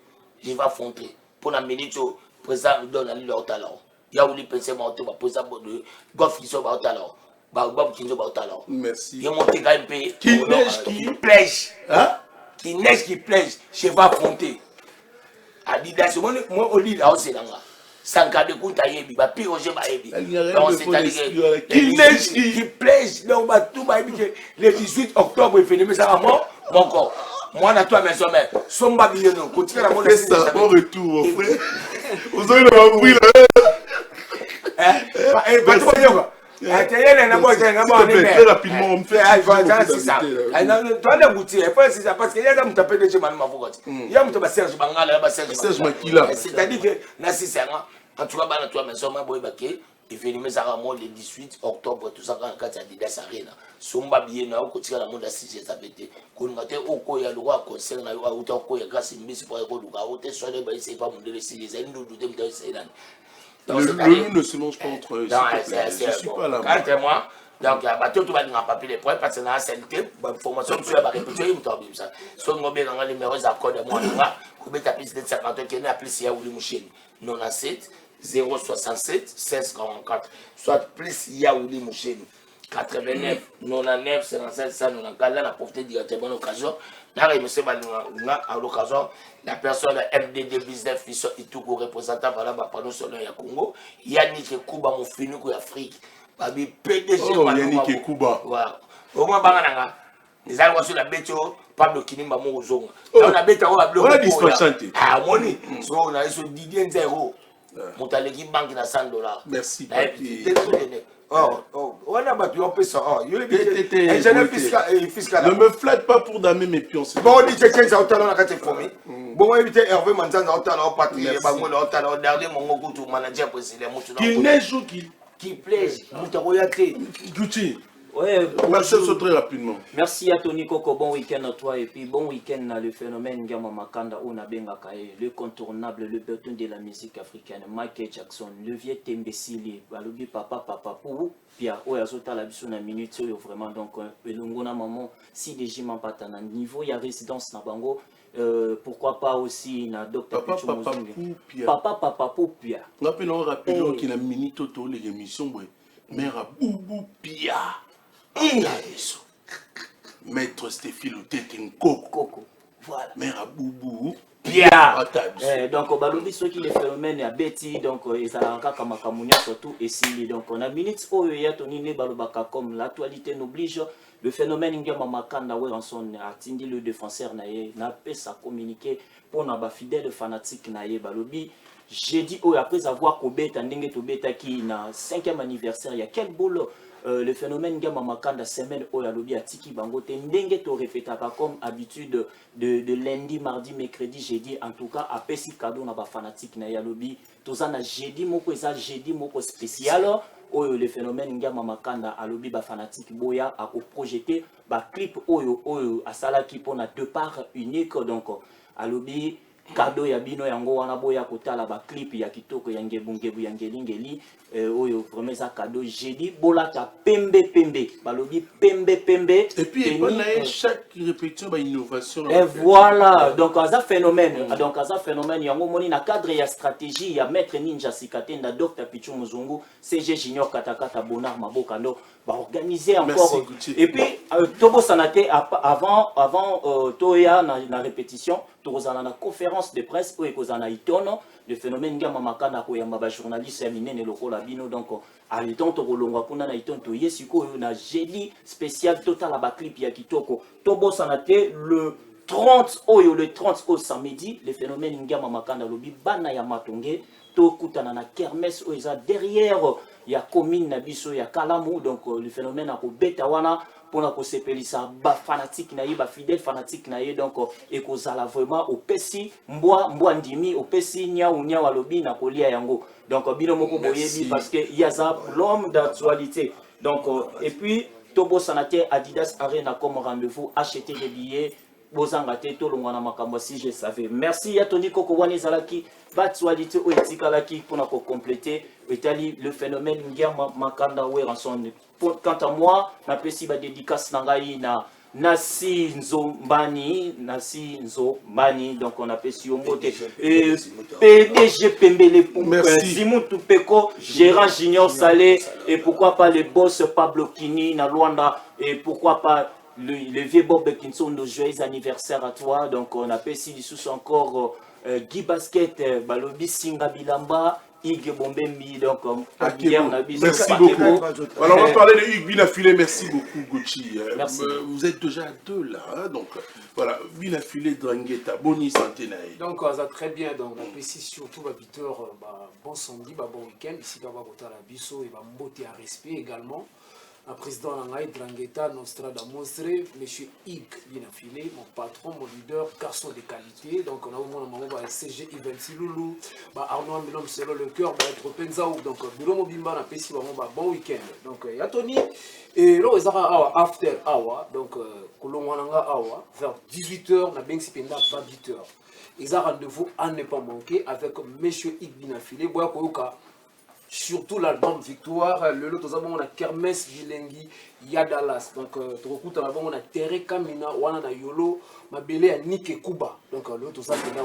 je vais affronter pour la minute président donne leur talent ya ouli penser monter ba président de golf qui sont ba talent ba qui sont ba talent merci il monter quand même pays qui neige qui plage hein qui neige qui plage je vais affronter Adidas moi au lit là aussi là sans garder compte à yebi ba piroger ba yebi donc c'est-à-dire qui neige qui plage donc ba tout ba yebi le 18 octobre il fait mais ça moi mon corps moi na toi maison mais somba billon continue la mode ça bon retour mon frère vous avez le bruit là et ba tout bien atayele na boy na bon très rapidement on me fait c'est ça toi na bouti c'est ça parce que y a des mutapé de chemin mafokoti y a muto ba Serge Bangala ba Serge Makila c'est-à-dire que na c'est ça en tout cas ba na toi maison ma boy baké événement ça ramo le 18 octobre tout ça quand il y a Adidas Arena somba bien na okotika na monde asije ça pété ko ngate oko ya lwa concert na yo auto ko ya grâce mbisi pour ko luka auto so de ba c'est pas monde le sile ça ndu de mta c'est là le loup ne se mange pas entre eux je suis pas là quand moi donc bato tout va dans papier les points parce que na CNT formation sur la répétition il m'tobim ça so ngobé nga numéro za code moi nga ko beta plus de 50 qui na plus ya ouli musheni 97 067 1644 soit plus Yaouli Moucheni 89 99 57 194 là la profité directement l'occasion là monsieur Balunga à l'occasion la personne MDD Business Fiso Ituko représentant voilà pendant solo ya Congo Yannick Kuba mon finu ko Afrique babi PDG Yannick Kuba voilà au moins bangana les algo sur la beto Pablo Kinimba mo ozonga là on a beta o ablo ah moni so on a so Didier Nzero Montalegi banque na $100. Merci. On a battu un peu ça. Fiscal. Ne me flatte pas pour damer mes pions. Bon, on dit que ça au talent à quatre fois. Bon, on évite Hervé Manzana au talent patrie. Au talent dernier mon goût manager président. Qui neige ou qui plaise. Moutaroyate. Gucci. Ouais, bonjour. Très rapidement. Merci à Tony Coco, bon week-end à toi et puis bon week-end à le phénomène Gama Makanda Onabenga Kaye, le contournable, le béton de la musique africaine, Michael Jackson, le vieux Tembesili, Balobi Papa pour Pia Oyazota la biso na minute vraiment donc elongona maman si déjà m'empata na niveau il y a résidence na bango pourquoi pas aussi na docteur Papa pour Pia. Rappelons rapidement qu'il a minute autour les émissions mère Boubou Pia. Maître Stéphile ou Coco. Voilà. Mère Boubou Pia. Donc balobi ceux qui les phénomènes à Betty donc ezalaka kama kamunya surtout et si donc on a minutes oyo ya toni ne balobaka comme l'actualité n'oblige le phénomène Ngama Makanda ouais en son atindi le défenseur naie na pesa communiquer pour na ba fidèle fanatique naie balobi j'ai dit oh après avoir kobeta ndenge to beta qui na 5e anniversaire il y a quel boulot le phénomène Ngama Makanda semaine oya lobi atiki bangote ndenge to répétaka comme habitude de lundi mardi mercredi jeudi en tout cas apesi cadeau na ba fanatique na ya lobi tozana jeudi moko eza jeudi moko spécial oyo le phénomène Ngama Makanda alobi ba fanatique boya a projeter ba clip oyo asalaki pona deux parts unique donc alobi cadeau ya bino yango wana boya kotala ba clip ya kitoko ya ngebungebu ya ngelingeli oyo vraiment ça cadeau jeudi bolata pembe balobi pembe et puis on a chaque répétition ba innovation et voilà donc ça phénomène yango moni na cadre ya stratégie ya maître Ninja Sikatenda Dr Pichu Muzungu CG Junior Katakata Bonar Maboka ndo ba organiser encore et puis tobo sanate avant toya na répétition tozala na conférence de presse oyo ekozala na itono le phénomène ngia mamakana koyamba ba journaliste ya minene lokola bino donc à iton tokolongwa kuna na iton toye sikoyo na jeudi spécial totala ba clip ya kitoko tobosana te le 30 oyo le 30 au samedi le phénomène ngia mamakana lobi bana ya matonge tokutana na kermesse oyo eza derrière ya commune na biso ya Kalamu donc le phénomène akobeta wana pona kosepelisa ba fanatique na ye ba fidèle fanatique na ye donc ekozala vraiment opesi mbwa ndimi opesi nya walobi na kolia yango donc bino moko boyebi parce que yaza l'homme d'actualité donc et puis Tobo Sanate Adidas Arena comme rendez-vous acheter des billets bozanga te tolongwana makambo si je savais merci ya Tony Kokowani zalaki actualité o etikalaki pona ko compléter etali le phénomène ngia makanda we ranson. Quant à moi, ma pesi ba dédicace nangai na Nasi Nzombani, donc on appelle si Ombote. PDG Pembele Zimutu Peko, Gérard Junior Salé, et pourquoi pas le boss Pablo Kini, na Luanda, et pourquoi pas le vieux Bob Kinson, nos joyeux anniversaire à toi. Donc on appelle si sous encore Guy Basket, Balobi Singa Bilamba. Hugues Bombembi, donc merci beaucoup. Alors on va parler de Hugues Binafilé, merci beaucoup Gucci. Vous êtes déjà à deux là, hein? Donc voilà, Binafilé Drangheta, Boni Santenaï. Donc ça très bien, donc on précise surtout Vitor, bon samedi, bon week-end, ici dans la Bisso et Mbote à respect également. Un président Nangaï Drangheta, Nostradamus, M. Hugues Binafilé, mon patron, mon leader, garçon de qualité. Donc on a au moins un CG Ivelsi Loulou, Arnaud Milom selon le cœur, être Penzaou. Donc Bilom Bimba n'a pas si bon week-end. Donc il y a Tony, et là ils ont after hour, donc Kolonwananga hour, vers 18h, n'a bien si penda 28h. Ils ont rendez-vous à ne pas manquer avec M. Hugues Binafilé, Boyakoyoka. Surtout l'album Victoire, le lot on a Kermesse Bilengi Yadalas, donc tu on a Terre Kamina, wana na Yolo, Mabele à Nike Kuba, donc le lot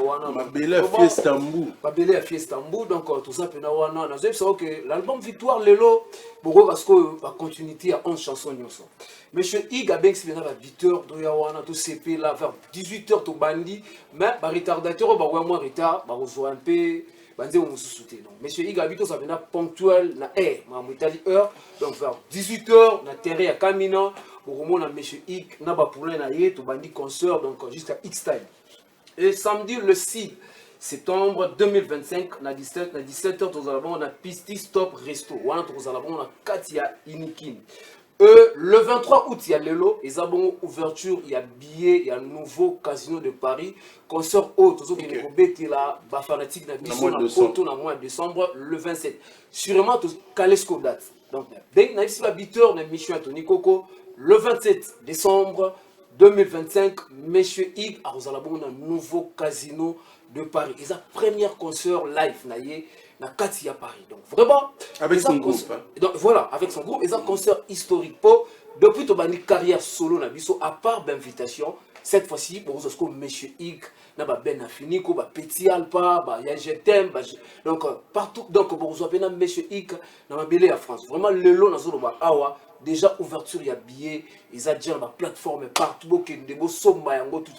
wana Mabele à Fiestambu, Mabele à Fiestambu, donc tout ça pena wana. Nous savons que l'album Victoire le lot, pourquoi parce que la continuité à 11 chansons nyonso. Monsieur Hugues a bien exprimé à 8h do wana tout CP là vers 18h to bandi, mais ba retardateur ba wa moins retard, ba rejoindre un peu. Monsieur Hugues habite ça vient ponctuel na heure donc vers 18h na terre à Kamina pour mon monsieur Hugues na ba pour na yé to bandi concert donc jusqu'à X time. Et samedi le 6 septembre 2025 na 17h nous allons na Pisti Stop Resto wana nous allons na Katia Inikin. Le 23 août, il y a Lelo, ils ont ouverture, il y a billet, il y a un nouveau casino de Paris. Concert haut, tout ce qui est bêté là, fanatique dans mois de décembre, le 27. Sûrement, tout Calesco date. Donc, dès que nous avons l'habiteur de Michel Anthony Coco, le 27 décembre 2025, M. Hugues a un nouveau casino de Paris. Ils ont premier concert live, na Katia Paris. Donc vraiment avec son groupe. Donc voilà, avec son groupe, ils ont un concert historique pour depuis ton carrière solo na biso à part d'invitation. Cette fois-ci pour vous M. Hugues na ba ben afini ko ba petit alpa ba ya je t'aime donc partout donc pour vous appeler M. Hugues na mabele à France. Vraiment le long na zolo ba awa déjà ouverture ya billet, ils ont déjà la plateforme partout que de beau somba yango tout.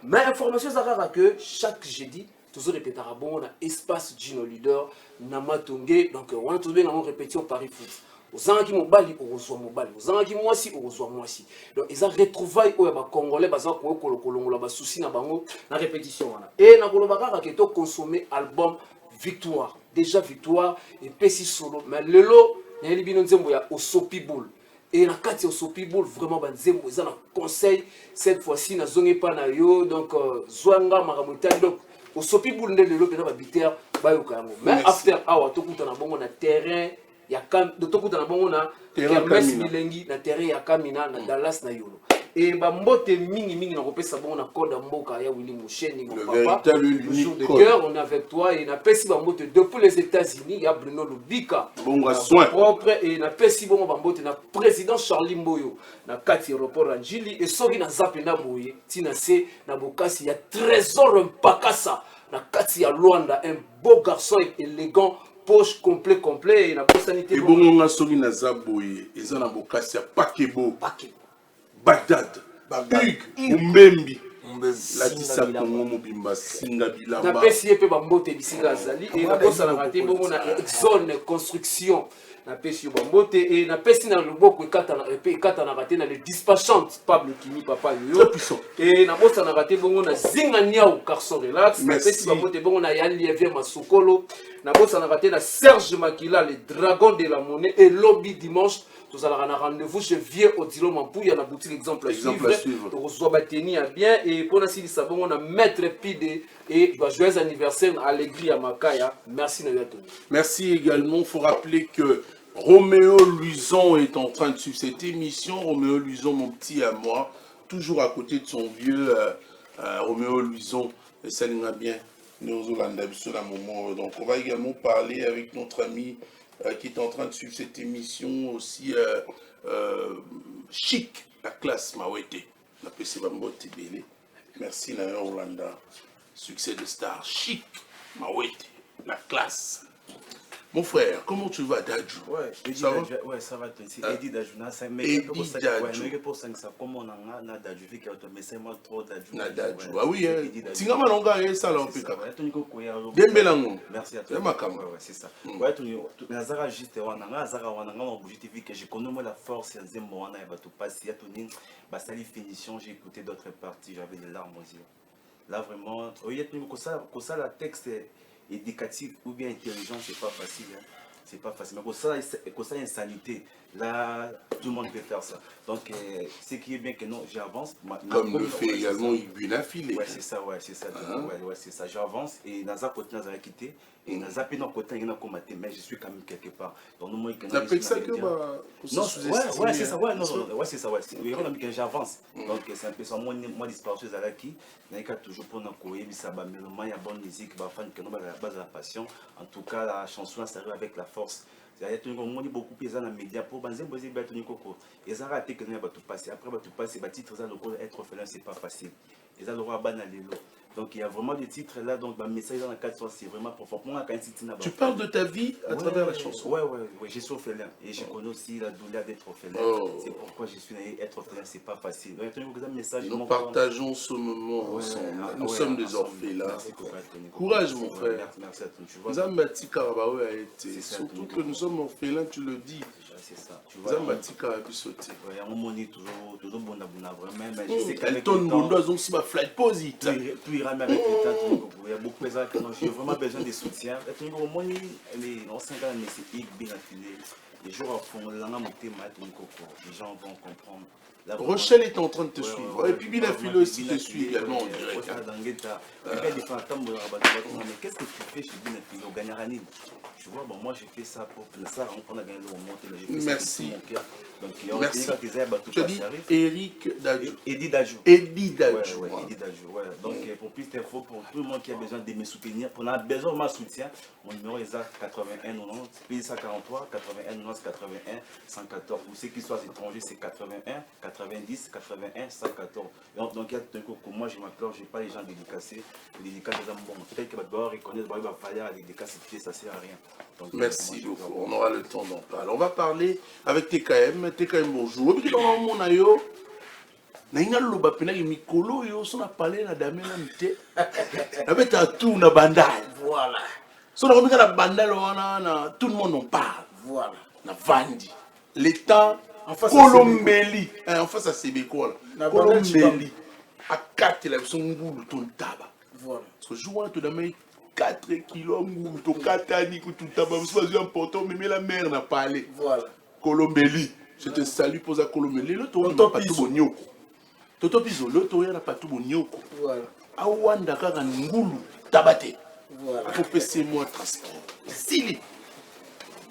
Mais information ça que chaque jeudi toujours répéter à bon espace Gino Leader Namatonge donc on a trouvé dans répétition Paris Foot aux gens qui m'ont bali au reçoit mon bali aux gens qui moi aussi au reçoit moi aussi donc ils ont retrouvé au ba congolais baza ko kolongola ba souci na bango na répétition wana et na kolobaka que to consommer album Victoire déjà Victoire et Pessi solo mais le lot na libino nzembo ya Osopi Bull et na kati Osopi Bull vraiment ba nzembo ils ont un conseil cette fois-ci na zonge pa na yo donc zwanga makamutali donc au sopi boule de l'Europe na babiter bayoka yango mais after hour tokuta na bongo na terrain ya kam tokuta na bongo na Kermesse Bilengi na terrain ya Kamina na Dallas na Yolo et ba mbote mingi na kopesa bongo na code mboka ya Willy Moucheni mon papa le jour de cœur on est avec toi et na pesi ba mbote depuis les États-Unis ya Bruno Lubika bon soin propre et na pesi bongo ba mbote na président Charlie Mboyo na kati aéroport Anjili et soki na zape na boye tina se na bokasi ya trésor mpakasa na kati ya Luanda un beau garçon élégant poche complet et na personnalité et bon on a soki na zaboye eza na bokasi ya pakebo Bagdad Hugues Mbembi latisa kongo mobimba singa bilamba napesi ye mpe bambote bisinga azali e nakosalaka te bongo na zone construction napesi yo bambote e napesi na loboko ekatanaka te na le dispatchante Pablo Kimi papa yoyo e nabosanaka te bongo na zinga niau carson relax napesi bambote bongo na Yann Lievie Masokolo nabosanaka te na Serge Makila le dragon de la monnaie et lobby dimanche tozalaka na rendez-vous chez Vieux Odilo Mampuya na boutique exemple à suivre tokozwa bateni ya bien et mpona silisa bongo na maître Pide et joyeux anniversaire à l'église ya Makaya. Merci na yo. Merci également. Il faut rappeler que Roméo Luison est en train de suivre cette émission. Roméo Luison, mon petit à moi, toujours à côté de son vieux Roméo Luison. Et ça l'ira bien. Donc on va également parler avec notre ami qui est en train de suivre cette émission aussi chic, la classe Mawete. La PC Bambote Bélé. Merci Naya Orlanda. Succès de star chic, Mawete, la classe. Mon frère, comment tu vas, Dadju? Ouais, ça va? Ouais, ça va. Eddie Dadju, mais pour ça, comme on a Dadju, mais c'est moi trop Dadju. Dadju, ah oui, Tinga Malonga et ça, là, on peut Dembelango. Merci à toi. C'est ça. Ouais, Nazara juste, Nazara, on que je connais la force, il y a des moments, il va tout passer, il y a une finition, j'ai écouté d'autres parties, j'avais des larmes aux yeux. Là, vraiment, ça, la texte éducatif ou bien intelligent, c'est pas facile. Hein. C'est pas facile. Mais pour ça, insanité, là, tout le monde peut faire ça. Donc, ce qui est bien que non, j'avance. Comme le fait également Ibuna Filé. Ouais, c'est ça, ouais, c'est ça. Ouais, c'est ça. J'avance et Naza côté Naza quitté. Et Naza Pénon côté, il y en a commenté, mais je suis quand même quelque part. Donc, nous, ça peut être ça que non, ouais, c'est ça, ouais, non, ouais, c'est ça, ouais. J'avance. Donc, c'est un peu ça. Moi, disparu à l'acquis. Il y a toujours pour nous courir, il y a bonne musique, il y a la base de la passion. En tout cas, la chanson, ça arrive avec la force. Il y a beaucoup de gens dans les médias pour banzer bozi batoni koko. Ils ont raté que nous avons tout passé. Après tout passé, les titres ça le être orphelin c'est pas facile. Ils ont le droit banaler l'eau. Donc il y a vraiment des titres là donc le message dans la 4 c'est vraiment profond. Tu parles de ta vie à travers la chanson. Ouais, je suis orphelin et je connais aussi la douleur d'être orphelin. C'est pourquoi je suis né être orphelin c'est pas facile. Nous partageons ce moment ensemble. Nous sommes des orphelins. Courage mon frère. Merci à toi. Surtout que nous sommes orphelins, tu le dis. C'est ça. Tu vois, il y a un moment toujours bon vraiment. Elle tourne bon dans un flight posit. Puis il ramène avec le temps. Il y a beaucoup de gens qui ont vraiment besoin de soutien. Et au moins, les anciens gars, mais c'est bien affilé. Les jours à fond, les gens vont comprendre. Rochelle est en train de te suivre. Et puis Binafilo aussi te suit également en direct. Mais qu'est-ce que tu fais chez Binafilo Gagnaranine? Tu vois, bon, moi j'ai fait ça pour ça, on a gagné le monté. Merci. Merci. Tu as dit Eric Dadju. Eddie Dadju. Eddie Dadju. Eddie Dadju, ouais. Donc pour plus d'infos, pour tout le monde qui a besoin de me soutenir, pour a besoin de ma soutien, mon numéro est 81 90, puis 143 81 90 81 114. Pour ceux qui sont étrangers, c'est 81 90 81 114. Donc il y a un coup que moi je m'appelle, je n'ai pas les gens dédicacés. Les dédicacés, bon, peut-être que je vais reconnaître, il va falloir les dédicacés, ça ne sert à rien. Donc, merci beaucoup, on aura le temps d'en parler. On va parler avec TKM. TKM, bonjour. Et puis, dans mon ayo, nainga loba pena mikolo yo sona parler na damena mite. Na beta tout na bandal. Voilà. Sona komika na bandal wana tout le monde en parle. Voilà. Na vandi. L'état Colombéli. En face à Sébéco là. Colombéli. À 4 la ngulu ton taba. Voilà. Parce que jour tu damay 4 kilos ngulu to katani ku tout taba c'est important mais la mère n'a pas parlé. Voilà. Colombéli. Je te salue pour ça Colombéli. Le to pas tout bonyoko. Toto piso le to yana pas tout bonyoko. Voilà. Awanda kaka ngulu tabate. Voilà. Faut passer moi transport. Sili.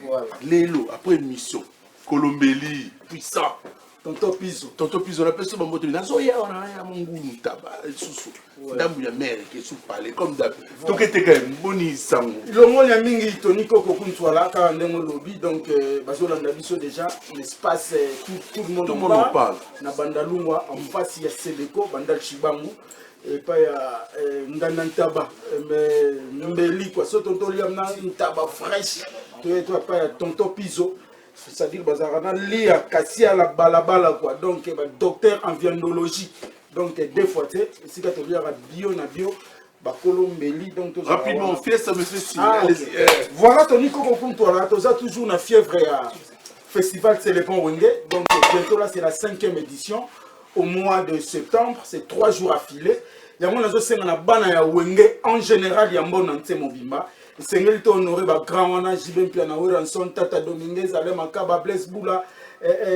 Voilà. Lelo après une mission. Colombéli puissant. Tonto Piso, on appelle ça Bambote. Nazoya, on a un mongou taba, sous. Damu ya mère qui est sous parler comme d'hab. Donc, était quand même boni sango. Le monde a mingi Tony Koko Kuntuala, car on est au lobby, donc, Bazola Nabiso déjà, l'espace, tout le monde en parle. Na Bandalungwa, en face, il y a Sebeko, Bandal Chibangu, et pas il y a Ndanantaba, mais Mbeli, quoi, ce tonto liamna, une taba fraîche, toi, pas il y a Tonto Piso. C'est-à-dire bazarana lia kassia la balabala quoi donc docteur en viandologie Donc, deux fois, si tu as bio, na bio, Colombéli, donc rapidement, fiesta, monsieur Si. Voilà, Tony Coco Puntola, tu as toujours une fièvre à Festival Célébon Wenge. Donc, bientôt là, c'est la 5e édition. Au mois de septembre, c'est 3 jours affilés. Il y a un bana ya Wenge, en général, il y a un bon ante mobimba. C'est un peu honoré par Grand Wana, Jibin Piana, Ranson, Tata Dominguez, Alem Akaba, Blaise Boula,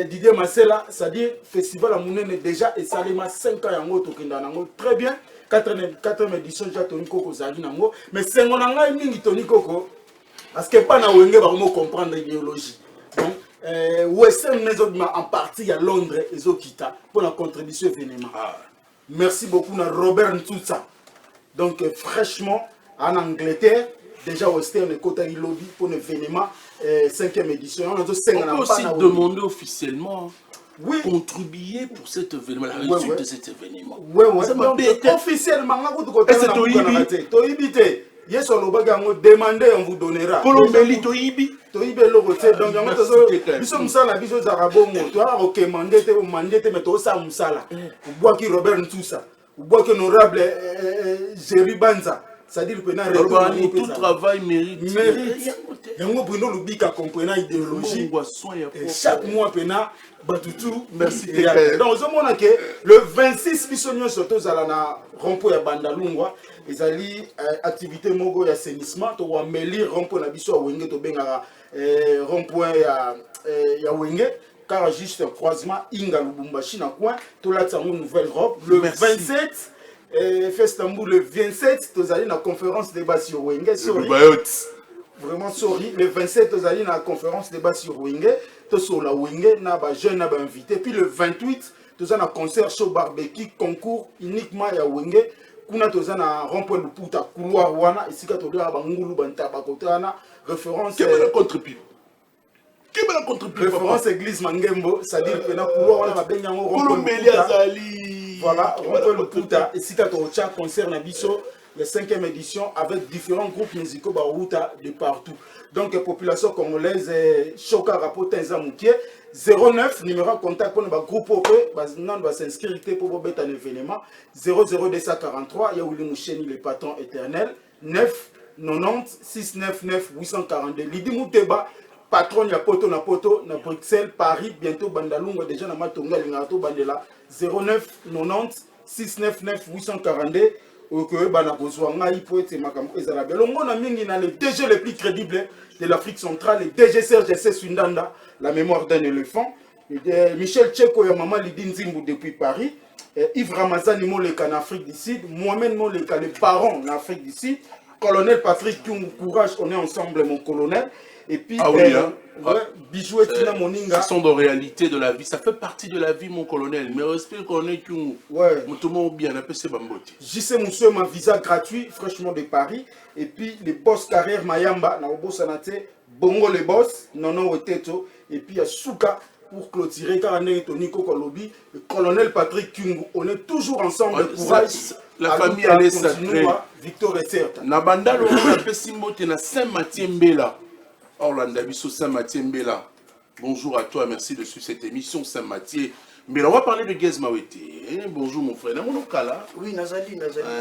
Didier Marcella, c'est-à-dire, Festival à Mounene déjà, et ça a 5 ans, très bien. 4e édition déjà Tony Coco Zali nango mais c'est mon anga mingi Tony Coco parce que pas na wenge ba mo comprendre l'idéologie donc Western maison en partie à Londres et Zokita pour la contribution événement. Merci beaucoup na Robert Ntutsa donc fraîchement en Angleterre déjà Western et Kota lobby pour l'événement 5e édition on peut aussi demander officiellement contribuer pour cet événement, la réussite de cet événement. Officiellement, yes, on va demander, on vous donnera. Colombéli, Toibi. Toibi, donc, nous sommes ça, la vision d'Arabongo. Tu as recommandé, mais tu as Moussala. Ou bois qui Robert Ntoussa. Ou bois qui honorable Jerry Banza. C'est-à-dire que tout travail mérite. Il y a un Bruno Lubika comprenant l'idéologie. Chaque mois, Batutu, merci. Donc, le 26 Bissonio Soto Zalana Rompo ya Bandalungwa, ils allaient activité Mogo et assainissement, tu vas mêler Rompo na Bisso à Wenge, tu benga Rompo ya Wenge, car juste un croisement, Inga Lubumbashi na coin, tu l'as une nouvelle robe. Le 27, Festamboul, le 27, tu allais la conférence débat sur Wenge. Vraiment, sorry. Le 27, tu allais la conférence débat sur Wenge. Tu sur la Wenge, na ba jeune, na ba invité. Puis le 28, tu as un concert show barbecue, concours uniquement à Wenge. Kuna tu as un rond-point de Puta, couloir wana. Ici, tu as un ngulu banta bakotana. Référence. Quelle est la contre-pipe? Référence église Mangembo, c'est-à-dire que na couloir wana ba benyango Colombéli Azali. Voilà, rond-point de Puta. Ici, tu as un concert na biso. La 5e édition avec différents groupes musicaux de partout. Donc, la population congolaise, Choka Rapota Nzamouké, 09, numéro de contact pour le groupe OP, on va s'inscrire pour un événement, 00243, il y a Willy Moucheni, le patron éternel, 9 90 699 842. Lidi Mouteba, patron de Poto na Bruxelles, Paris, bientôt Bandalunga, déjà dans Matonga, Lingato Bandela, 09 90 699 842. Le DG le plus crédible de l'Afrique centrale, le DG Serge Sundanda, la mémoire d'un éléphant. Michel Tcheko et maman Lidine Zimbu depuis Paris. Yves Ramazani Moleka en Afrique du Sud. Moi-même Moleka, le parent en Afrique du Sud. Colonel Patrick Kyung, courage, on est ensemble, mon colonel. Et puis, Bijou et Tina Moninga. Ce sont des réalités de la vie. Ça fait partie de la vie, mon colonel. Mais respect, colonel Kyung. Tout le monde bien, appelé Bambote. JC Moussou, ma visa gratuit, fraîchement de Paris. Et puis, les boss carrière Mayamba, Naobo Sanate, Bongo les boss, Nono Oteto. Et puis, il y a Souka pour clôturer, car on est Tony Kokolobi, le colonel Patrick Kyung. On est toujours ensemble. Courage. La famille, elle est sacrée. Victor et certes. Nabanda, on appelle Simbote, na Saint-Mathieu Mbela. Orlando Bisso Saint-Mathieu Mbela. Bonjour à toi, merci de suivre cette émission Saint-Mathieu. Mais on va parler de Gez Mawete. Bonjour mon frère. Oui, Nazali. Nazali,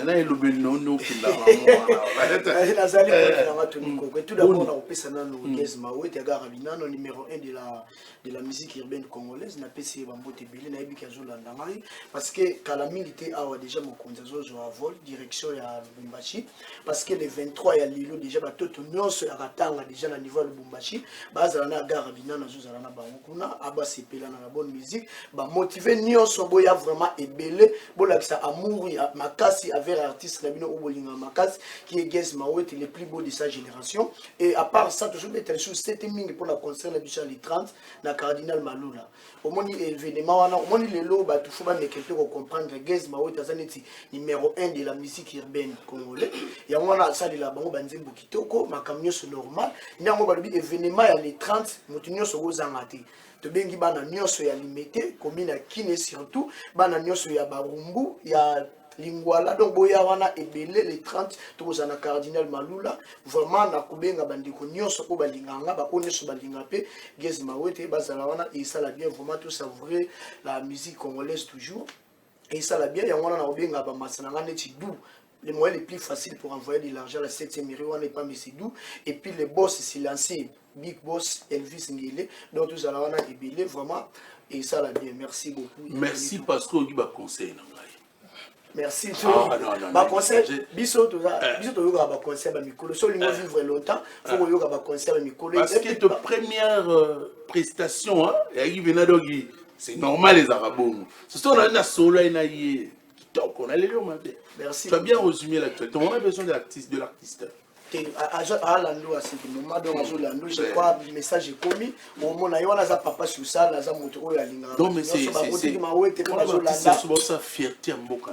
tout d'abord, on peut saluer Gez Mawete, Garabinano, numéro 1 de la musique urbaine congolaise. Na PC Bambote Bélé, na Ebika Zolandamari. Parce que Kalamini était déjà mon contazo à vol, direction à Lubumbashi. Parce que le 23 il y a Lilo déjà, tout le monde se ratanga déjà à niveau de Lubumbashi. Bazalana Garabinano, Zuzalana Bamokuna, Abba Sepela na la bonne musique. Motivé nyonso boya vraiment ebele bola ça amour ya makasi avec artiste Rabino Obolinga Makasi qui est Gez Mawete le plus beau de sa génération et à part ça toujours être sur 7000 pour la concert la bicha les 30 na Cardinal Malula au moni événement wana au moni lelo ba tout faut ba nekete ko comprendre Gez Mawete azaneti numéro 1 de la musique urbaine congolaise ya wana ça de la bango banzembo kitoko makamyo so normal nyango ba lobi événement ya les 30 motinyo so gozangati bengi bana nyonso ya limité commune à Kine surtout bana nyonso ya Barumbu ya Lingwala donc boya wana ebele les 30 tozana Cardinal Malula vraiment na kubenga bandiko nyonso ko balinganga ba oneso balinga pe Gez Mawete bazala wana et ça la bien vraiment tout savourer la musique congolaise toujours Et ça l'a bien, il y a un Robinga Bamasananga Netidou. Les moyens les plus faciles pour envoyer de l'argent à la 7e mairie, on n'est pas Messidou. Et puis les boss silencieux, Big Boss, Elvis Ngile, donc tous allons a ébélé vraiment. Et ça l'a bien, merci beaucoup. Merci parce que vous conseil. Merci. Non, conseil, biso tout ça, biso tout yoga ba conseil ba mikolo. So lingo vivre longtemps, faut que yoga ba conseil ba mikolo. Parce que ta première prestation, c'est normal les Arabes. Ce sont là solo et naïe. On a les lieux. Merci. Tu as bien résumé l'actualité. On a besoin de l'artiste. À l'endroit, à ce moment, je crois que le message est commis. Au moment où on a papa sur ça, on a montré à l'ingénieur. Non, mais c'est sa fierté en Boka.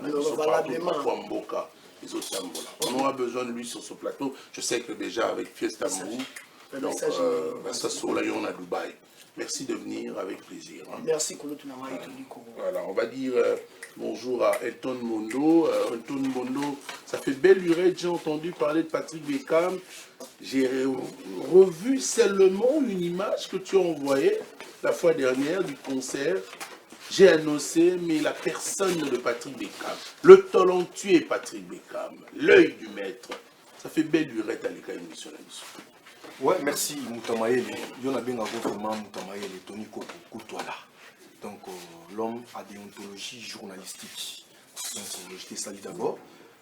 On aura besoin de lui sur ce plateau. Je sais que déjà avec Fiesta Mou, donc ça sur la on à Dubaï. Merci de venir avec plaisir. Merci. Voilà, on va dire bonjour à Elton Mondo. Elton Mondo, ça fait belle lurette, j'ai entendu parler de Patrick Beckham. J'ai revu seulement une image que tu as envoyée la fois dernière du concert. J'ai annoncé, mais la personne de Patrick Beckham, le talentueux Patrick Beckham, l'œil du maître. Ça fait belle lurette à l'école émission. Ouais, merci Moutamaele. Yon a bien vraiment Moutamaele, Tony Koutouala. Donc l'homme a des ontologies journalistiques. Donc je te salue d'abord.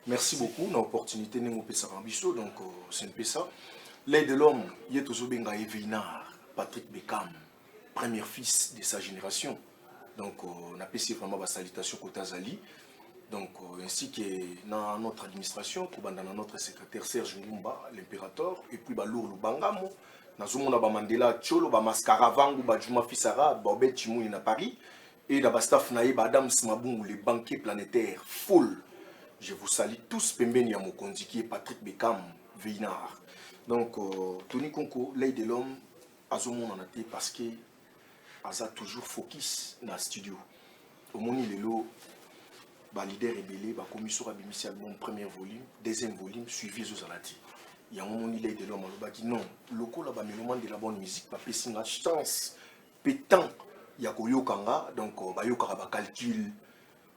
Merci beaucoup pour l'opportunité de nous faire un donc c'est un peu ça. L'aide de l'homme, il y a toujours bien Evinar, Patrick Beckham, premier fils de sa génération. Donc on a passé vraiment la salutation Kotazali. Donc, ainsi que dans notre administration, dans notre secrétaire Serge Ngumba, l'impérateur, et puis Lourou Bangamo, dans Mandela, Tcholo, Maskaravangu, Juma Fissara, Bobet Chimouni à Paris, et dans le staff Naïb Adam Smabou, les banquiers planétaires, full. Je vous salue tous, Pembeni Amokondi, qui est Patrick Beckham, Veinard. Donc, Tony Konko, l'aide de l'homme, Azomon en a été parce que Aza toujours focus dans le studio. Au moment où il est là, le leader rebelle, la commission a mis album premier volume, deuxième volume, suivi aux alati. Il y a un moment où il est de l'homme, il non, le coup là, de la bonne musique, pas pessin la chance, pétant, il y a Koyokanga, donc Bayoka ba calcul,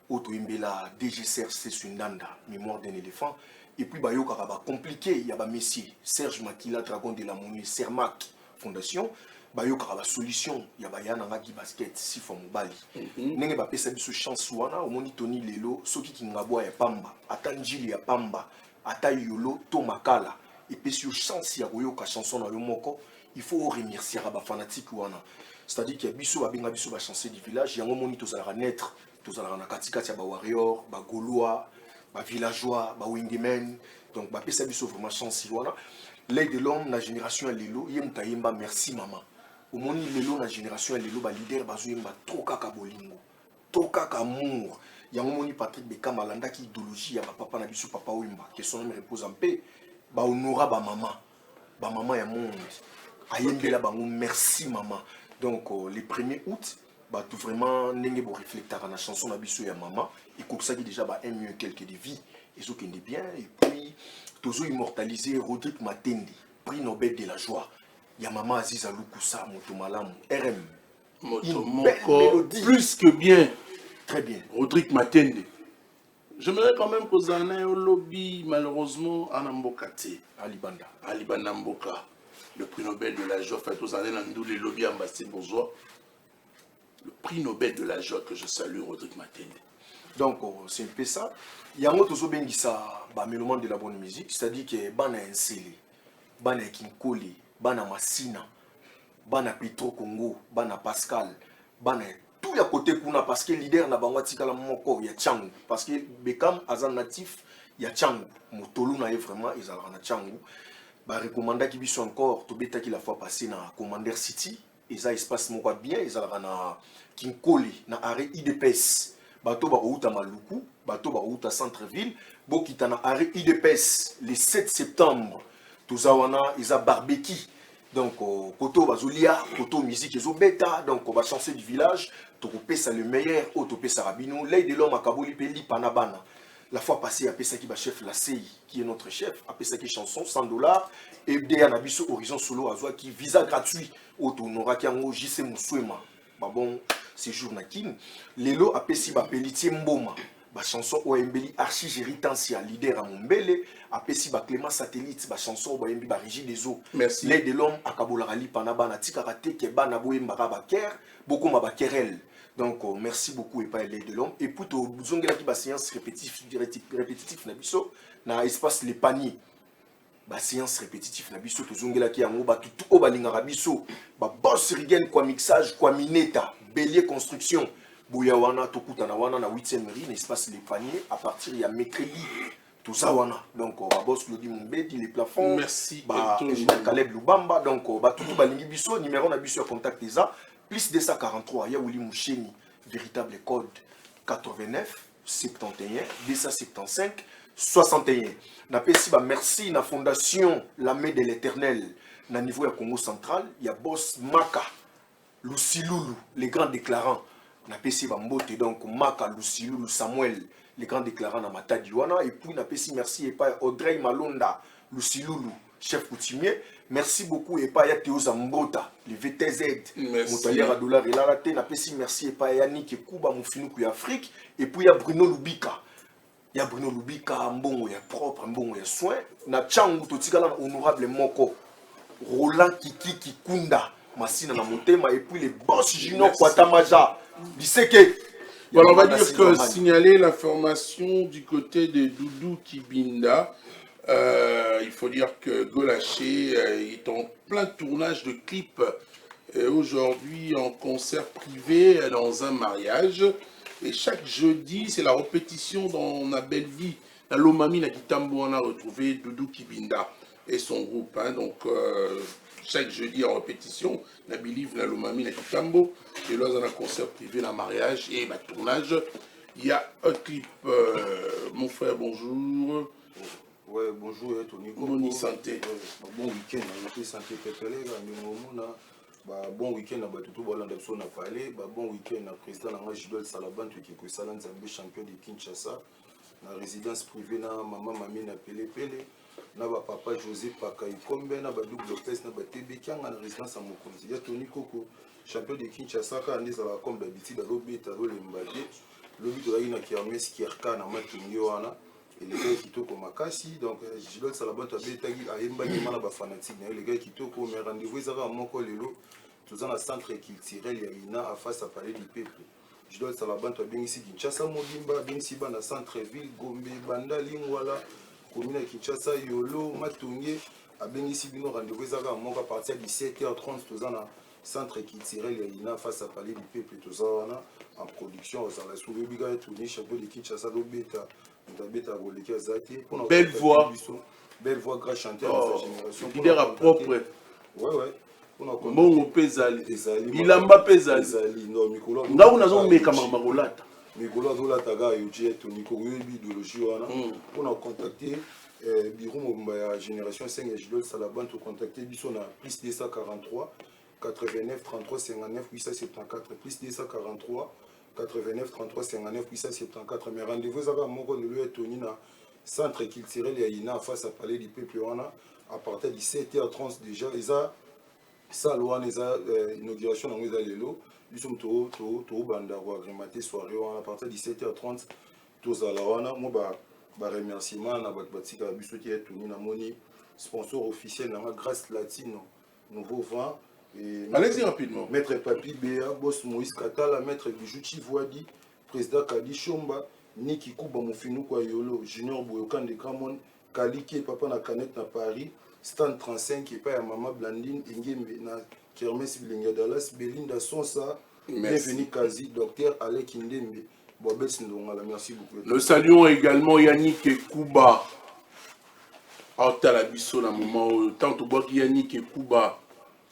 auto imbela, DGCRC Sundanda, mémoire d'un éléphant, et puis Bayoka ba compliqué, il y a ba Messi, Serge Makila, Dragon de la Monnaie, Sermac Fondation. Bayoka ba solution ya bayana ngaki basket si fo mobali nenge ba pesa biso chance wana au moni Tony lelo soki kingabwa ya pamba atanjili ya pamba ata yolo to makala et puis sur chance ya koyoka chanson na yo moko il faut remercier ba fanatique wana c'est-à-dire que biso ba benga biso ba chancer du village yango moni to zala naître to zala na katikati ya ba warrior ba gaulois ba villageois ba wingmen donc ba pesa biso vraiment chance wana l'aide de l'homme la génération lelo yemtayemba merci maman. Au moment où la génération est le leader, il y a trop de bolingo, trop d'amour. Il y a un moment Patrick Beckham a l'idéologie, il y a papa na biso papa Wimba, que son nom repose en paix. Ba honora ba maman ya monde. Ayembela bango merci maman. Donc le 1er août, bah tout vraiment n'engé bo réflecter à la chanson na biso ya maman. Et comme ça déjà bah un mieux quelques de vie, et ce qui est bien. Et puis toujours immortalisé Rodrigue Matende, prix Nobel de la joie. Il y a Maman Aziza Lukusa, Motomalamu, RM. Motomoko, plus que bien. Très bien. Rodrigue Matende. J'aimerais quand même poser un au lobby, malheureusement, à Nambokate. Alibanda. Alibanda Mboka. Le prix Nobel de la joie, fait aux années, dans les lobbies ambassades bourgeois. Le prix Nobel de la joie que je salue, Rodrigue Matende. Donc, c'est un peu ça. Il y a un autre qui ça, mélomane de la bonne musique, c'est-à-dire que Bana Nsele, Bana Kinkole, Bana Massina, Bana Petro Congo, Bana Pascal, Bana tout les côtés qu'on a parce que leader n'a pas la moko il y a Tchangou parce que Beckham azan natif il y a Tchangou Motolu na vraiment ils ont na Tchangou ba recommanda qui biso encore to beta qui la fois passé na Commander City ils a espace moko bien ils ont na Kinkole na arrêt IDPS bato ba outa Maluku bato ba outa centre-ville bokita na arrêt IDPS le 7 septembre tous wana ils a barbecue. Donc, koto bazulia, koto musique et bêta, donc on va chancer du village, topé ça le meilleur, topé ça rabino, l'aide de l'homme à Kaboli Peli Panabana. La fois passée, après ça qui va chef la CI, qui est notre chef, après ça qui est chanson, $100, et derrière Nabiso Horizon Solo Azwa qui visa gratuit, auto Nora Kiango, JC Moussouema. Bah bon, séjour na kin lelo apesi ba pelitier mboma ba chanson oyembeli archi géritansia leader à Mombele apesi ba Clément satellite ba chanson oyembi ba Régie des eaux merci l'aide de l'homme akabola rali panaba na tika raté ke bana boyemba ba ker beaucoup ma ba kerel. Donc merci beaucoup et pas l'aide de l'homme et pour to zongela ki ba séance répétitif na biso na espace les paniers ba séance répétitif na biso to zongela ki yango ba tout o balinga biso ba boss rigen kwa mixage kwa mineta Bélier construction Bouya wana tokutana wana na 8e mairie l'espace les paniers à partir ya mercredi tout ça wana donc ba boss Lodi Mumbedi les plafonds merci ba Caleb Lubamba donc ba tout balingi biso numéro na biso ya contact eza plus 243 ya Willy Moucheni véritable code 89 71 275 61 na pesi ba merci na fondation la main de l'éternel na niveau ya Congo central ya boss Maka Lucilulu les grands déclarants na pesi ba mbote donc Maka Lucilulu Samuel les grands déclarants na Matadi wana et puis na pesi merci et pas Audrey Malonda Lucilulu chef coutumier merci beaucoup et pas ya Théo Zambota le VTZ motalière à dollar et la raté na pesi merci et pas Yannick Kuba Mofinuku ya Afrique et puis ya Bruno Lubika ya Bruno Lubika mbongo ya propre mbongo ya soin na changu totikala honorable moko Roland Kiki Kikunda Massina na Motema et puis les boss Junior Kwatamaja Biseke. Voilà, on va dire que signaler l'information du côté de Doudou Kibinda. Il faut dire que Golaché est en plein tournage de clip aujourd'hui en concert privé dans un mariage. Et chaque jeudi, c'est la répétition dans la belle vie. La Lomami, la Kitambo, on a retrouvé Doudou Kibinda et son groupe. Hein, donc, chaque jeudi en répétition, la Believe, la Lomami, la Kitambo. Et là, on a un concert privé, la mariage et ma tournage. Il y a un clip. Mon frère, bonjour. Ouais, bonjour, Tony. Bonne santé. Bon week-end, on a santé pépélé, bon week-end à Batutu Bolandapso n'a pas allé, bon week-end à président Gilles Salaban qui est Salan Zambé champion de Kinshasa, la résidence privée na maman Mami na Pele Pele, na papa José Pakaikombe, na Badou Lopez, na Batebi Kiang na résidence à Mokonzi. Il y a Tony Koko, champion de Kinshasa, quand on est à la comme d'habitude, à l'objet, à l'embadé, l'objet de la Kermes Kierka, na Matunyoana. Et les gars qui toquent Makasi, donc Gilles Salaban a bétagi à Emba qui m'a fanatique, les gars qui toquent mais rendez-vous ils avaient à Moko Lelo, tout dans le centre culturel Yaina à face à Palais du Peuple. Gilles Salaban a bien ici Kinshasa Mobimba, bien ici dans le centre-ville, Gombe, Banda, Lingwala, commune Kinshasa, Yolo, Matungé, à bien ici bino rendez-vous ils avaient à Moko à partir de 17h30, tout dans le centre culturel Yaina face à Palais du Peuple, tout ça en production, aux la souris, biga et tourné, chapeau de Kinshasa, l'obéta. Belle voix. Belle voix, grand chanteur de sa génération. Leader à propre. Ouais. Mon Pezali. Bilamba Pezali. Non, Nicolas. Nga on a zon meka marolata. Nicolas Dolata ga yoje to Nicolas idéologie wana. On a contacté bureau Mobimba génération 5 et Gilles Salaban to contacter biso na plus 243 89 33 59 874 plus 243 89 33 59 874 mais rendez-vous à Moko le Tony na centre culturel Yaina face à Palais du Peuple à partir de 17h30 déjà ils a ça loi les inauguration dans les lelo nous sommes tout banda agrémenté soirée à partir de 17h30 tous à la wana moi ba remerciement na batika biso qui est Tony na moni sponsor officiel na Grâce Latino nouveau vent. Allez-y rapidement. Maître Papi Béa, boss Moïse Katala, maître Bijouchi Voadi, président Kadi Chomba, Niki Kuba Mofinou Yolo, Junior Boyokan de Kramon, Kaliki et Papa na Canette na Paris, Stand 35 et pas à Maman Blandine, Ingembe na Kermes Bilinga Dallas, Belinda Sonsa, bienvenue Kazi, docteur Alek Indembe, Bobet Sindongala, merci beaucoup. Nous saluons également Yannick et Kuba. Altalabiso, la moment, tant au bois Yannick et Kuba.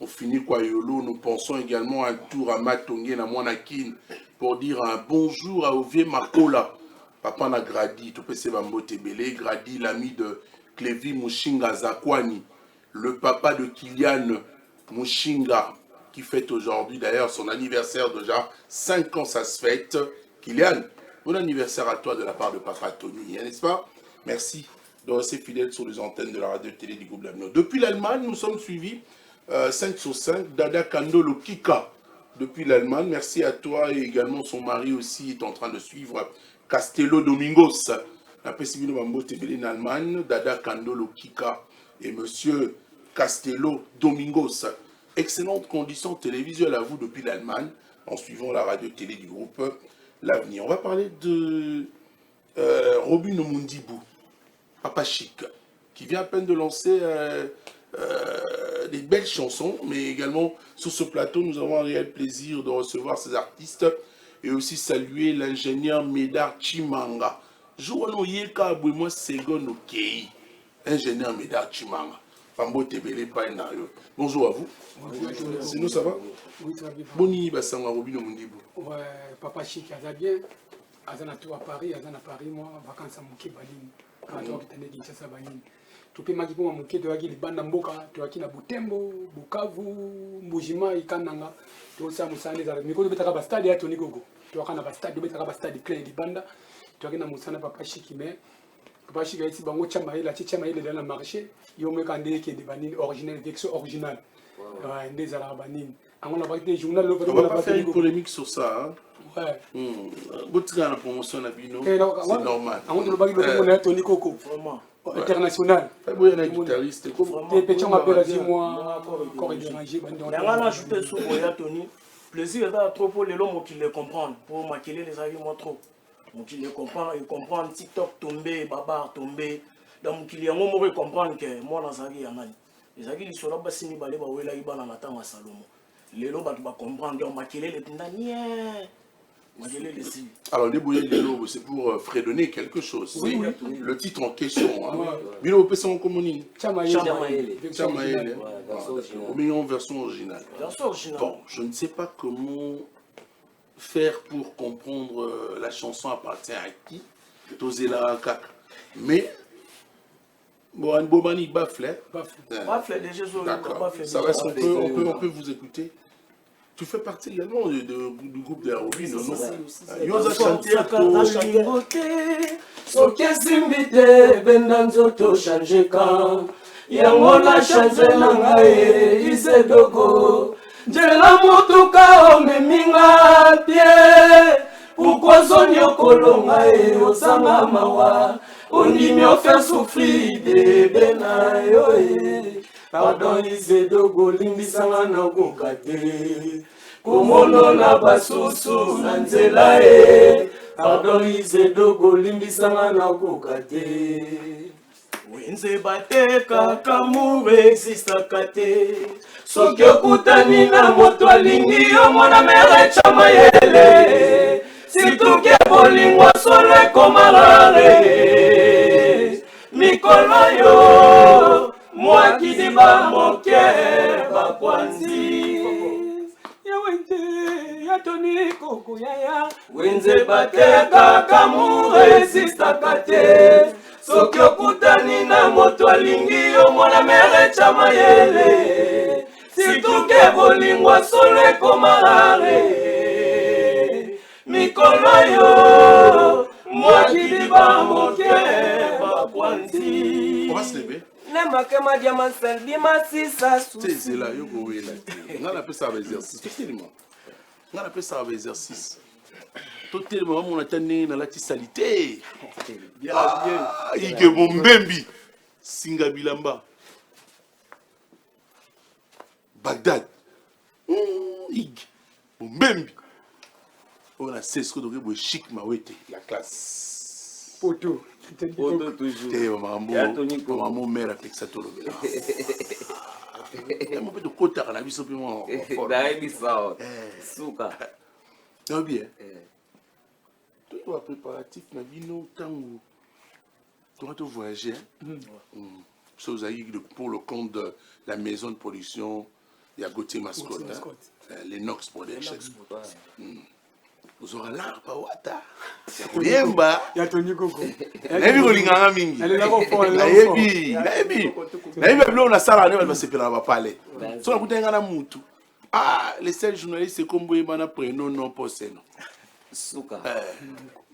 On finit quoi Yolo, nous pensons également un tour à Matongé, na Monakin, pour dire un bonjour à Ovie Makola. Papa na Gradi, tout peut se Bambote Belé, Gradi, l'ami de Clévi Mushinga Zakwani, le papa de Kylian Mushinga, qui fête aujourd'hui d'ailleurs son anniversaire déjà, 5 ans ça se fête. Kylian, bon anniversaire à toi de la part de papa Tony, n'est-ce pas? Merci de rester fidèle sur les antennes de la radio-télé du groupe Lamino. Depuis l'Allemagne, nous sommes suivis 5 sur 5, Dada Kandolo Kika, depuis l'Allemagne. Merci à toi et également son mari aussi est en train de suivre Castello Domingos. Après Sibino Bambote en Allemagne, Dada Kandolo Kika et monsieur Castello Domingos. Excellentes conditions télévisuelles à vous depuis l'Allemagne en suivant la radio-télé du groupe L'Avenir. On va parler de Robin Omundibou, Papa Chic, qui vient à peine de lancer des belles chansons, mais également sur ce plateau, nous avons un réel plaisir de recevoir ces artistes et aussi saluer l'ingénieur Médard Chimanga. Jouano Yeka Bouemo Segon Okei, ingénieur Médard Chimanga. Pambo Tebele Painario. Bonjour à vous. Sinon, ça va? Oui, ça va bien. Boni Bassanga Robin Omundibou. Ouais, Papa Chic, ça va bien. Azana tout à Paris, Azana Paris, moi, vacances à Mouké Balin. Quand tu as quitté Kinshasa Balin. Tu peux m'acquitter pour Mouké, tu as quitté Banda Mboka, tu as quitté Butembo, Bukavu, Mbujima, Ikananga. Tu as ça, Moussane, mais quand tu as un stade, tu as Tony Gogo. Tu as un stade, tu as un stade clé de Banda. Tu as un Moussane Papa Chic, mais Papa Chic a été bango Chamaï, la Chamaï est dans le marché. Il y a un candidat qui est des banines originales, vexo original. Des Arabanines. On va pas faire une polémique sur ça. Hein? Ouais. La promotion c'est normal. On va Tony Coco. International. Un guitariste. Petit on appelle à moi encore dérangé. On a ajouté sur Tony. Plaisir est trop pour les hommes qui les comprennent. Pour maquiller les avis moi trop. Donc il les comprend, il comprend TikTok tombé, Babar tombé. Donc il y a un moment où il comprend que moi dans sa vie, les avis ils sont là bas si ni balé ba wela iba na matanga à Salomon. Les lots ba comprendre donc maquiller les tindaniens. Alors, les bouillés de l'eau, c'est pour fredonner quelque chose. Oui, oui. Le titre en question. Bilo au PC en communing. Chamaïle. Au meilleur version originale. Bon, je ne sais pas comment faire pour comprendre la chanson appartient à qui. Tozela Kak. Mais, bon, un Bobani Bafle. Bafle, déjà, d'accord. Ça va, on peut vous écouter. Tu fais partie également du groupe de la Robin, non? Yosa chanté à toi. Soke simbite bendanzoto change kan yango na change na ngai isedogo jela mutuka omeminga tie pourquoi sonyo kolonga e osanga mawa ondimi ofaire souffrir bébé na yo e pardon isedogo limbisanga na kokate komono na basusu na nzela e pardon isedogo limbisanga na kokate wenze bateka kamure existaka te soki okutani na moto alingi yo mwana mere Chamaïle situke bolingo solo ekomara mikolo yo mwakidiba moke bakwanzi Tony Coco yaya wenze bateka kamure existaka te soki okutani na moto alingi yo mwana mere Chamaïle situke bolingo solo ekomara mikolo yo mwakidiba moke bakwanzi. On va se lever. Nemakema diamant selbi masisa souci. C'est là, yo go wela. On appelle ça exercice. On appelle ça exercice. Tout le monde on attend dans la salité. Ah, ike bombembi. Singa bilamba. Bagdad. Ig bombembi. On a cessé de regarder chic mawete la classe. Poto. Poto toujours. Maman mère avec ça tout le monde. Un peu de côté à la vie simplement. Souka. Non bien. Tout est préparatif na vino tango. Tu vas te voyager. Pour le compte de la maison de production, il y a Gauthier Mascotte, les Nox Production. Vous aurez l'art pas wata. Yemba. Ya Tony Coco. Nabi kolinganga mingi. Nabi. Nabi blo na sala ne ba sepela ba parler. So na kutenga na mutu. Ah, les seuls journalistes c'est comme boye bana prénom non poste non. Souka.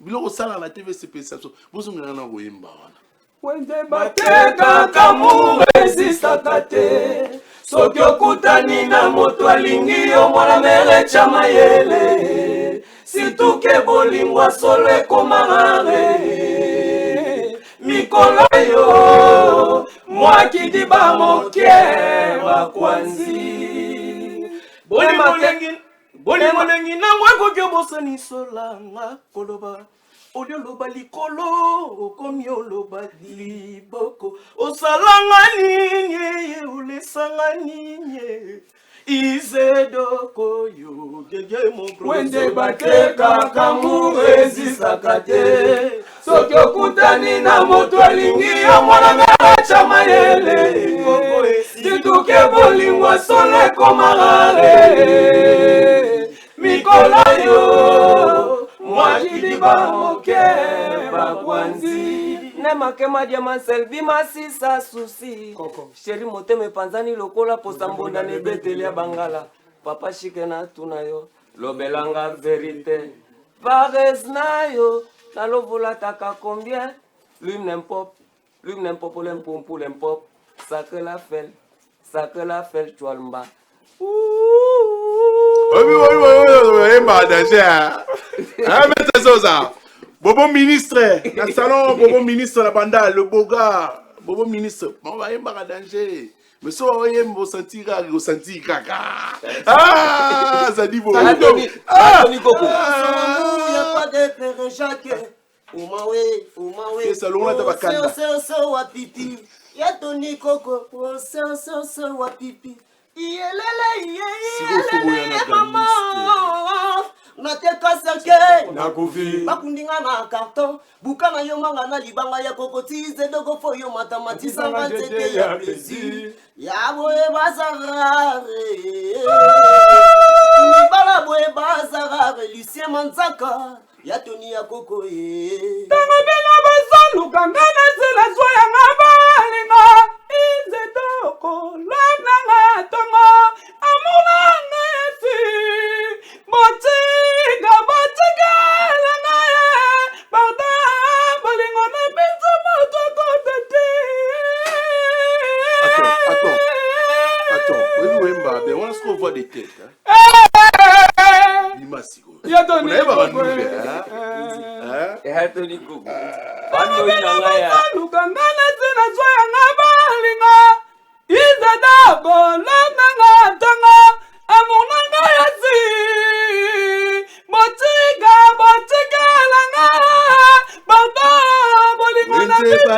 Bilo ko sala na TV spécial. Vous ngana na koyemba wana. Wenze bateka kamure existaka te soki okutani na moto alingi yo mwana mere tya mayele situke bolingwa solo ekomangare mikolo yo mwakidi bamoke bakwanzi boni molengi nango ekoki obosanisolanga koloba oli oloba likolo okomi oloba liboko osalanga nini olesanga nini izedoko yo gege wende batekaka muru ezisaka te soki okutani na moto alingi yo mwana meratya mayele situke bolingwa solo ekomangare mikolo yo mwakidi bamoke bakwanzi ne makema dia maselvi masisa susi sheri motema epanzani lokola posa mbonda nebeteli ya bangala papa shike na tuna yo lobelanga verite vares na yo nalovolataka combien lui n'importe lempompu lempop sacre la fel chwalmba Bobo ministre, dans le salon, Bobo ministre, la banda, le boga, Bobo ministre, on va y avoir danger. Mais ça, on va y sentir caca. Ah, ça dit Bobo. Anthony Coco. Il n'y a pas de frère Jacques. Oumawe. C'est salon là, t'as pas kanda. So, wapipi. Il y a Tony Coco. So, wapipi. Yelele, maman. Nateka sake nakuvi bakundinga na carton bukana yo manga na libanga ya kokotize dogo fo yo matamatisa nganteke ya plaisir ya boye bazarare nibala boye bazarare Lucien Manzaka ya Tony ya Koko tango bino bazaluka ngana zela zoya ngabalinga ize doko lobnanga tongo amulanga yesi botiga langa ye barda bolingo na biso moto kotete Attends, oui, Wemba, mais on a ce qu'on voit des têtes. Limasiko. Il y a Tony Coco. Tony Coco. Bando inanga ya. Lukangana zina zoya ngabalinga. Iza dabo lobnanga tongo amunanga yasi. Botiga langa barda bolingo na biso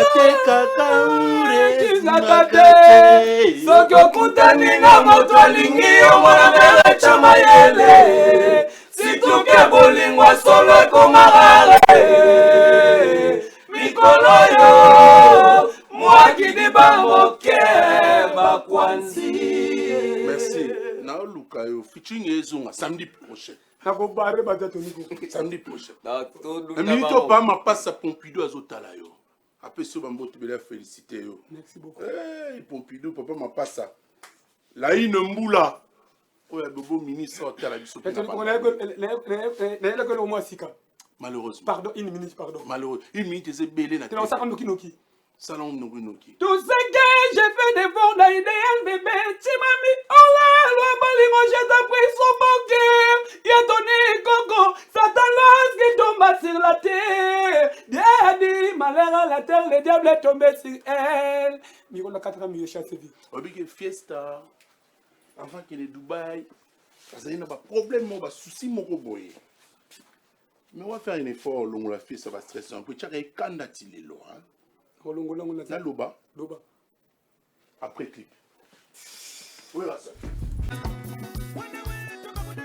soki okutani na moto alingi yo mwana mere tya mayele situke bolingwa solo ekomangare mikolo yo mwakidi bamoke bakwanzi. Merci. Now look at you. Featuring Ezonga samedi prochain. Samedi prochain. Un minute au pas ma passe à Pompidou à Zotala yo. Après ce bambo tu veux féliciter yo. Merci beaucoup. Eh Pompidou papa ma passe ça. La ine mboula. Oh ya bobo ministre au tala biso. Malheureusement. Pardon, une minute, pardon. Malheureusement. Une minute c'est belé na. Tu ça Noki. Salon Noki. Tout ce que j'ai fait des fonds d'idéal bébé, tu m'as mis en l'air, le balingo, j'ai pris sur mon cœur. Y'a Tony Coco, Satan qui tombe sur la terre. Dieu a dit, malheur à la terre, le diable est tombé sur elle. Mais on a 4 ans, mais je suis Obligé fiesta. Avant qu'il est Dubaï. Parce qu'il y a pas de problème, pas de souci, mon boy. Mais on va faire un effort, on l'a fait, ça va stresser un peu. Tu as un candidat, il est là. La Loba. Après clip. Oui, là, ça.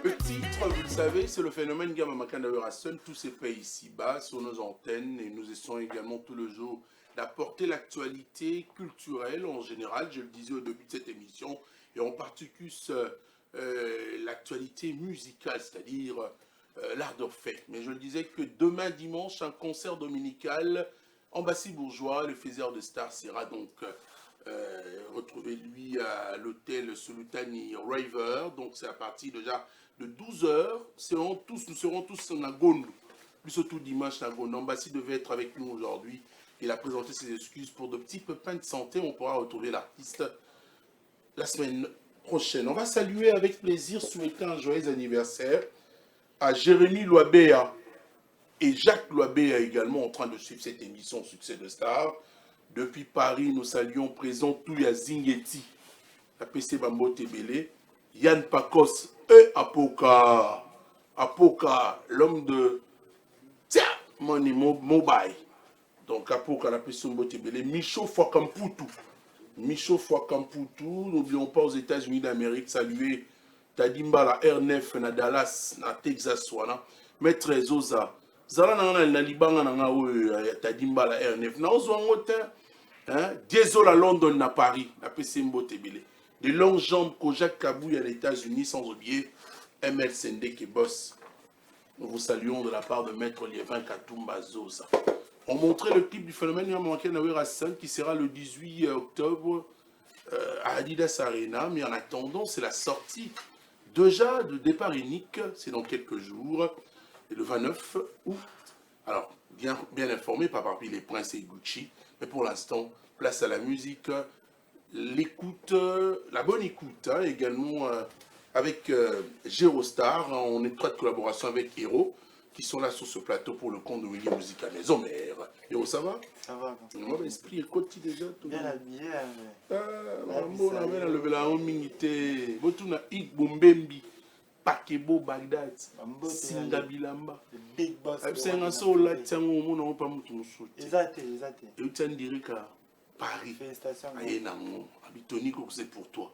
Le titre, vous le savez, c'est le phénomène Gamma Makanda Werason. Tout se fait ici-bas, sur nos antennes. Et nous essayons également tout le jour d'apporter l'actualité culturelle en général. Je le disais au début de cette émission. Et en particulier l'actualité musicale, c'est-à-dire l'art d'orphée. Mais je le disais que demain dimanche, un concert dominical en Bassi-Bourgeois, le faiseur de stars sera donc retrouvé lui à l'hôtel Sultani River. Donc c'est à partir déjà de 12h. Nous serons tous en Agondo. Plus surtout dimanche à Agondo. Bassi devait être avec nous aujourd'hui. Il a présenté ses excuses pour de petits pépins de santé. On pourra retrouver l'artiste la semaine prochaine. On va saluer avec plaisir, souhaiter un joyeux anniversaire à Jérémy Loabéa et Jacques Loabéa également en train de suivre cette émission Succès de Star. Depuis Paris, nous saluons présent Touya Zingeti, la PC Bambo Tebele, Yann Pacos et Apoka. Apoka, l'homme de Money Mobile. Donc Apoka, la PC Bambo Tebele, Micho Fwakamputu. Micho Fwakamputu, n'oublions pas aux États-Unis d'Amérique, saluer Tadimba la R9 na Dallas, na Texas, wana. Maître Zoza. Zala na libanga na Tadimba la R9. Na ozwangote, Désolé à London, na Paris, na PC Mbotebele. De longues jambes, Kojak Kabouya aux États-Unis, sans oublier ML Sende qui bosse. Nous vous saluons de la part de Maître Liévin Katumba Zoza. On montrait le clip du phénomène Yamanké Nawer Hassan qui sera le 18 octobre à Adidas Arena. Mais en attendant, c'est la sortie déjà de départ unique. C'est dans quelques jours. Et le 29 août. Alors, bien informé, pas parmi les Princes et Gucci. Mais pour l'instant, place à la musique. L'écoute, la bonne écoute, hein, également avec Gérostar, en étroite collaboration avec Hero, qui sont là sur ce plateau pour le compte de William Musique à Maison Mère. Hero, ça va? Ça va. Moi, l'esprit est côté déjà. Bien habillé. Maman, on avait levé la minité. Botuna Ik Bombembi, Pakebo Bagdad, Singabilamba. Big boss. Absenga so la tiango mo na pa mutu musuti. Exact. Et Utandirika Paris. Félicitations. Aye nango, Abitoni ko c'est pour toi.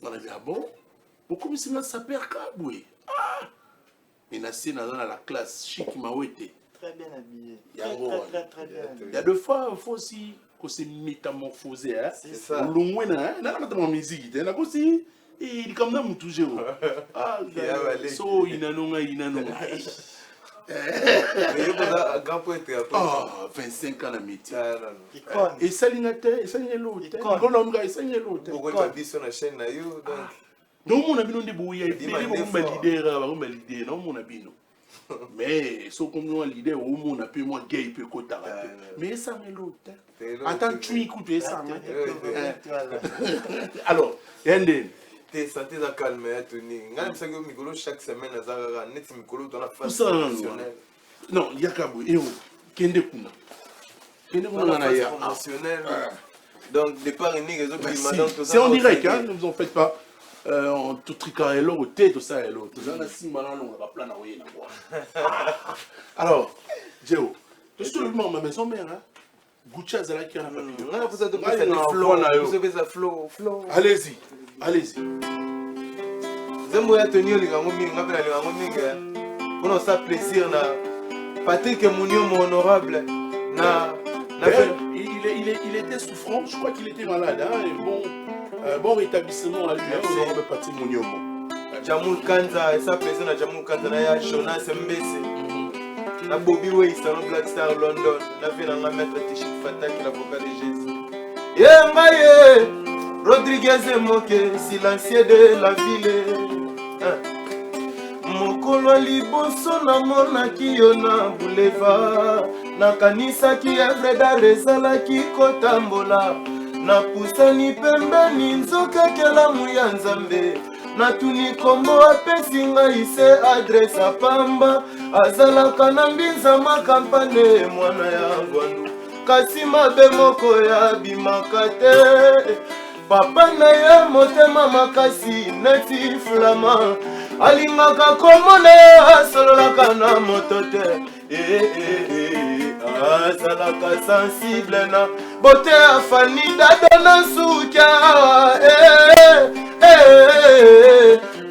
On a dit ah bon? Pourquoi c'est là ça perd kaboué? Ah! Mais Nassé dans la classe chic mawete. Très bien habillé. Très bien. Il y a deux fois il faut aussi que c'est métamorphosé hein. C'est ça. Loin hein, na la musique, na aussi il comme dans mutu jero. Ah, so inanonga. Ah, 25 ans à métier. Et ça l'ingate, et ça l'autre. Et ça l'autre. Pourquoi tu as dit sur la chaîne là, donc mon ami non débrouillé, il est bon leader, non mon ami non. Mais ce qu'on nous a leader, au moins on a pu moins gay peut côté. Mais ça l'autre. Attends, tu écoutes ça. Alors, Yandel. T'es santé à calmer, Tony. Même si Mikolo chaque semaine, net Mikolo dans la phase promotionnelle. Non, il y a Kabou, Héros, Kende Kuna. Kende Kuna na ya promotionnel. Donc départ unique, les autres c'est en direct, hein, ne vous en faites pas. On tout tricarello au tête, tout ça et l'autre. On va plan à oui. Alors, Jéo, tout ce que le monde ma maison mère, hein. Gucci Azala qui a un flow. Allez-y. Zembo ya tenir les gangoming, appelle les gangoming. On a ça plaisir na Patrick Mouniom honorable na il était souffrant, je crois qu'il était malade hein, et bon rétablissement à lui honorable Patrick Mouniom. Jamoul Kanza et ça plaisir na Jamoul Kanza na ya Jonas Mbese. Na Bobby Way salon Black Star London, na fait na mettre T-shirt Fatak l'avocat de Jésus. Yembaye Rodriguez Moke, silencieux de la ville. Mokolo liboso na monaki yo na boulevard. Nakanisaki evre d'art ezalaki kotambola. Napusani pembeni nzoka kelamu ya Nzambe. Natuni kombo apesi ngai se adresse apamba. Azalaka na mbinza makampane mwana ya Gwandu. Kasi mabe moko ya bimaka te. Papa na ye motema makasi neti flama. Alingaka komone asololaka na moto te. Azalaka sensible na bote afani dado na sukia.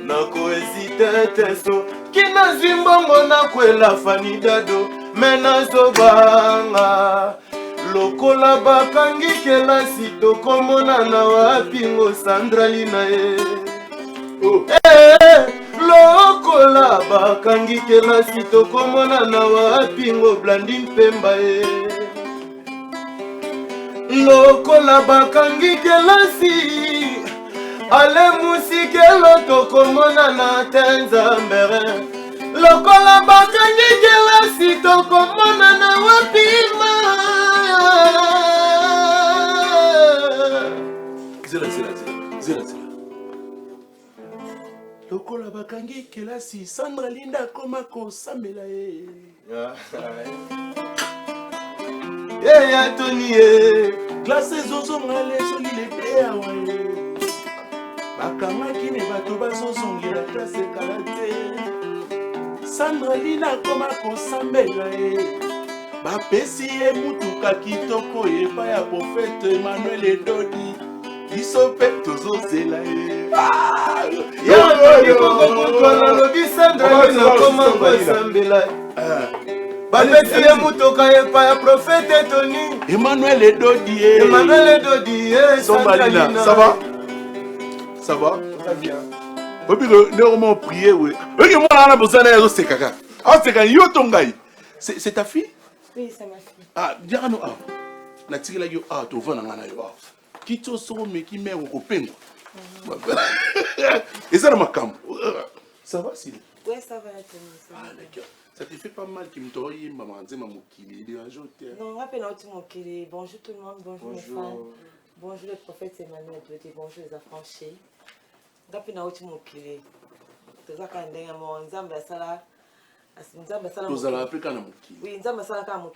Nako hésite teso kina zimbongo na kwela fani dado mena zobanga. Lokola bakangi kelasi tokomona na wapingo Sandralina ye. Lokola bakangi kelasi tokomona na wapingo Blandine Pemba ye. Lokola bakangi kelasi ale musikelo tokomona na Tenzambere. Lokola bakangi kelasi tokomona na wapima. Zila. bakangi kelasi Sandra Linda koma kosambela ye ya Tony glace ezozonga lesoli lete awa ye bakangaki ne bato bazozongela klase ekala te Sandra Linda koma kosambela ye bapesi ye mutuka kitoko epa ya profete Emmanuel Edodi biso mpe tozozela ye nalobi Sandra Linda koma kosambela bapesi ye mutuka epa ya profete Tony Emmanuel Edodi Sandra Linda ça va obi que néanmoins prier oui obi moi on a besoin d'aller au sekaka ah c'est quand yo tongai c'est ta fille. Oui, c'est ma fille. Ah, dis-nous, ah, la tigre là, ah, tu vas dans la naïve. Qui te sort, mais qui met au copain. Et ça, ma cam. Ça va, Sylvie? Oui, ça va. Ah, d'accord. Ça te fait pas mal qu'il me t'aurait maman, c'est maman qui est ajouté. Non, rappelle-moi, tu m'as dit bonjour tout le monde, bonjour mes fans. Bonjour le prophète Emmanuel, bonjour les affranchis. Rappelle-moi, tu m'as dit. Tu as quand même mon Zamba Sala. Vous allez appeler quand même. Oui, nous avons ça quand même.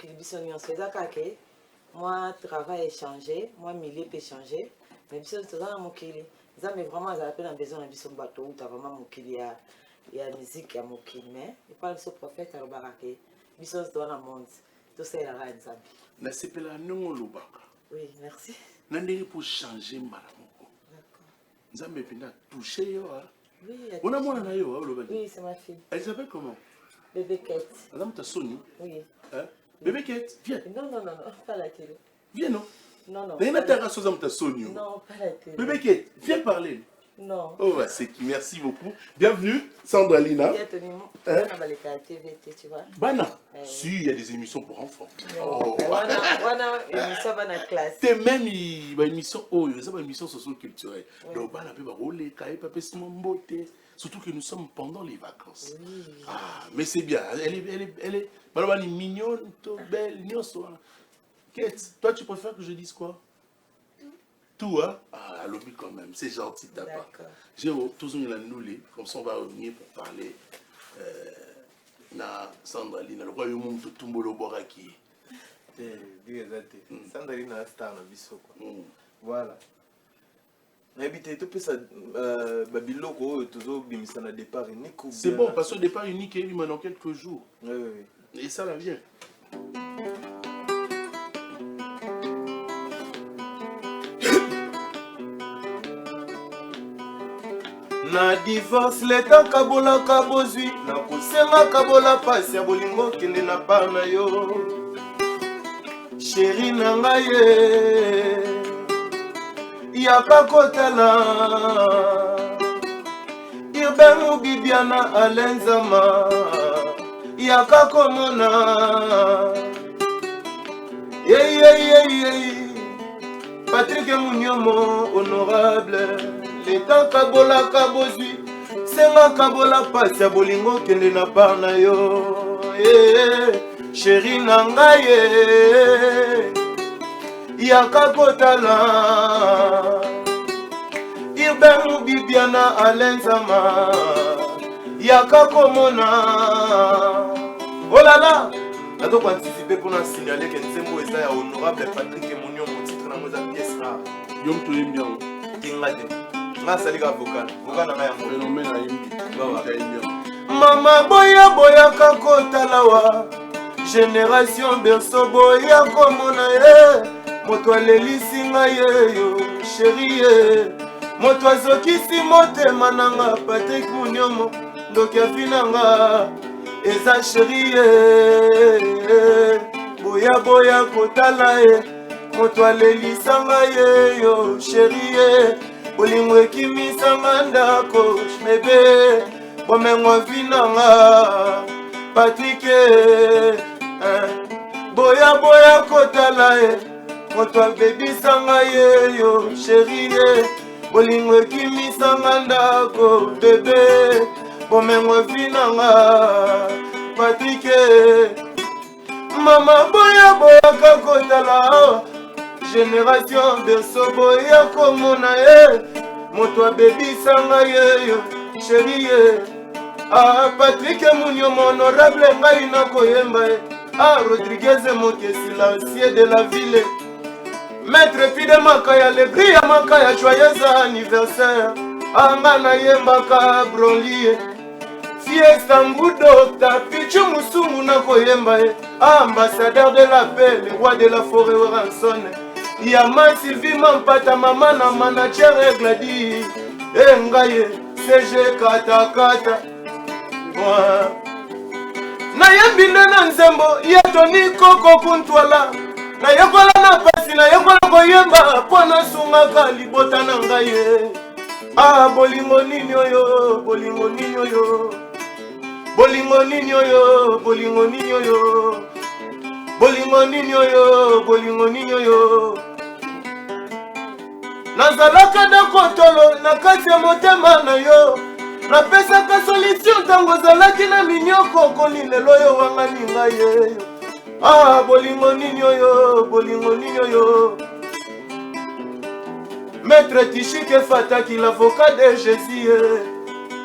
Moi, travail est changé, moi, milieu peut changer. Mais nous avons mon kili. Nous avons vraiment appelé en besoin de bateau où tu as vraiment mon kili. Il y a la musique, il y a mon kili. Mais il parle de ce prophète à l'Obaraké. Nous sommes dans le monde. Tout ça est là, nous avons. C'est la non l'Obaka. Oui, merci. Nous avons pour changer Malamoko. Nous avons bien touché. Oui, on a mon anayo. Oui, c'est ma fille. Elle s'appelle comment? Bébé Kate. Madame, tu as Sony? Oui. Hein? Bébé Kate, viens. Non, pas la télé. Viens, non? Non. T'as une interaction avec ta Sony? Non, pas la télé. Bébé Kate, viens parler. Non. Oh, c'est qui, merci beaucoup. Bienvenue, Sandra Lina. Bienvenue. TV, tu vois. Bana. Si, il y a des émissions pour enfants. Oh. Wana émission Bana classe. T'es même une émission, oh, il y a une émission socio-culturelle. Donc, Bana peut rouler, Kaye, Papa, c'est mon beauté. Surtout que nous sommes pendant les vacances. Oui. Ah, mais c'est bien. Elle est mignonne, belle, Kate, toi, tu préfères que je dise quoi? Tout, hein? Ah, à l'objet quand même. C'est gentil de ta part. J'ai toujours eu la noulée. Comme ça, on va revenir pour parler. Na Sandra Lina, le royaume de Tumbolo Boraki. Sandra Lina, c'est un abisso. Voilà. C'est bon, parce que le départ unique est maintenant quelques jours. Oui. Et ça va bien. Na divorce leta kabola kabozwi na kosenga kabola pasi ya bolingo kende na pa na yo sheri na ngai yaka kotala irben bibiana alenzama yaka komona Patrick Mouniomo honorable Leta kabola kabozwi senga kabola pasi ya bolingo kende na par na yo sheri na ngai yaka kotala irben bibiana alenzama yaka komona olala nazo koanticipe mpona signale ke nzembo eza ya honorable Patrick Mouniomo titre nango eza pièce rare yom toyembi yango tinga te nga salika vocal na ngai yango phénomène ayembi mama boya kakotalawa génération berso boya komona ye moto alelisi ngai yeyo sheri ye moto azokisi motema nanga Patrick Mouniomo ndoki afinanga eza sheri ye boya kotala ye moto alelisa ngai yeyo sheri ye bolingo ekimisanga ndako mebe bomengo vinanga Patrick boya kotala ye moto abebisanga yeyo sheri ye bolingo ekimisanga ndako bebe bomengo vinanga Patrick mama boya kakotala génération berso boya komona ye moto abebisanga yeyo sheri ye Patrick Mouniom honorable ngai nakoyemba ye. Rodriguez Mokesi l'ancien de la ville. Maître Pide Makaya le bria Makaya joyeux anniversaire. Angana yembaka Brolie. Fiesta Mbudokta Pichu Musumu nakoyemba ye. Ambassadeur de la paix, le roi de la forêt Oranson. Yaman Sylvie Mampata Mama na manager Gladi. Engaye CG Katakata. Nayembi na nzembo yetoni koko kuntwala. Nayekola na pasi nayekola koyemba pona sungaka libota na ngaye. Bolingo nini oyo, bolingo nini oyo. Bolingo nini oyo, bolingo nini oyo. Bolingo nini oyo, bolingo nini oyo. Nazalaka na kotolo na kati ya motema na yo. Napesaka solution tango zalaki na minyoko koni lelo yo wanga ninga ye. Bolingo nini oyo, bolingo nini oyo. Maître Tishike Fataki l'avocat de Jésus.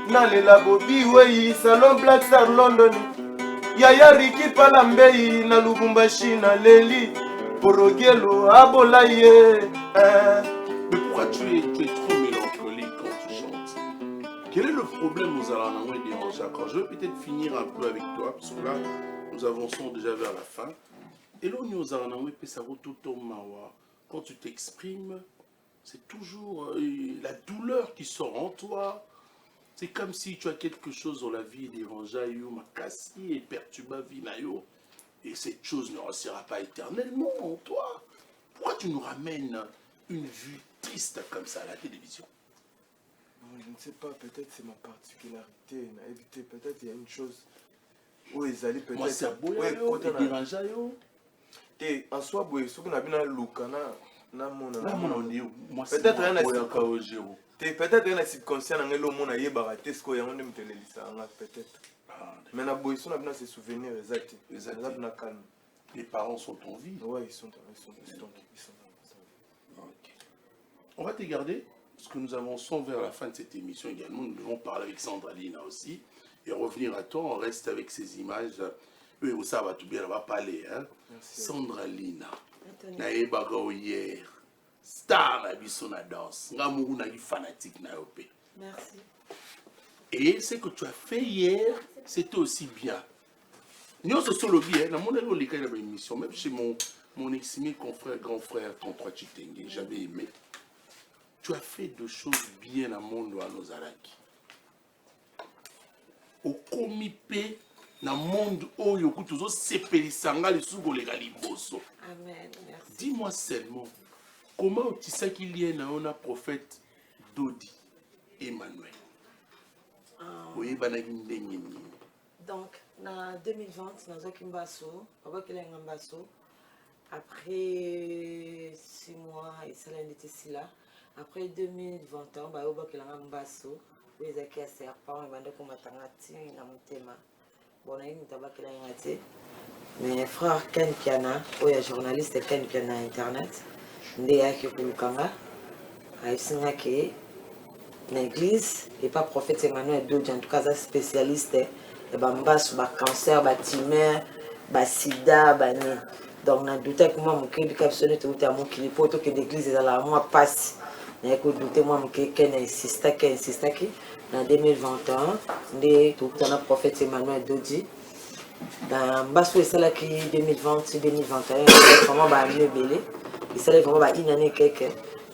Nalela Bobi Wei salon Black Star London. Yaya Riki Palambei na Lubumbashi na Leli Porogelo Abolaye. Mais pourquoi tu es trop mélancolique quand tu chantes? Quel est le problème aux Alanamo et des Jacques? Je vais peut-être finir un peu avec toi, parce que là, nous avançons déjà vers la fin. Et là, aux Alanamo et Pesaroto Mawa, quand tu t'exprimes, c'est toujours la douleur qui sort en toi. C'est comme si tu as quelque chose dans la vie dérangé, makasi et perturba vinayo, et cette chose ne restera pas éternellement en toi. Pourquoi tu nous ramènes une vue triste comme ça à la télévision? Je ne sais pas, peut-être c'est ma particularité. Peut-être il y a une chose où ils allaient peut-être. Moi, c'est beau, dérangé. En soi, ce qu'on a bien à Lukana. Peut-être un peut-être un subconscient dans le monde aille barater ce qu'on y a on aime te le peut-être. Mais la boisson a bien ses souvenirs exacts. Les parents sont en vie. Ouais, ils sont. Okay. On va te garder parce que nous avançons vers la fin de cette émission également. Nous devons parler avec Sandra Lina aussi et revenir à toi. On reste avec ces images. Oui, ça va tout bien, on va parler. Hein? Sandra Lina. Naebaga hier. Star na biso na danse. Ngamourou na fanatique na yope. Merci. Et ce que tu as fait hier, c'était aussi bien. Nous sommes sur le bien. Dans mon émission, même chez mon ex-ami confrère, grand frère, Tontra Chitenge, j'avais aimé. Tu as fait de choses bien à monde à nos alaki. Au comipé, dans le monde où il y a toujours sépelisanga les sous les galiboso. Amen. Merci. Dis-moi seulement, comment tu sais qu'il y a un prophète Dodi Emmanuel? Oui, donc, en 2020, nous avons Kimbasso, après 6 mois, et ça était ici là. Après 2021, nous avons Kimbasso, où ils ont serpent, ils ont combattu, ils ont thème. Bon, mais frère Ken Kiana, où il y a journaliste Ken Kiana internet, Ndea Kikulukanga, a eu que l'église et pas prophète Emmanuel Dodi, en tout cas spécialiste et bambas ba cancer ba tumeur ba sida ba ni donc na douter que moi mon cœur captionné tout à mon qui poto que l'église est là moi passe na ko douter moi mon ken insista qui en 2021 ndé tout à prophète Emmanuel Dodi dans basso et cela qui 2020 2021 vraiment ba mieux belé et ça vraiment ba une année quelque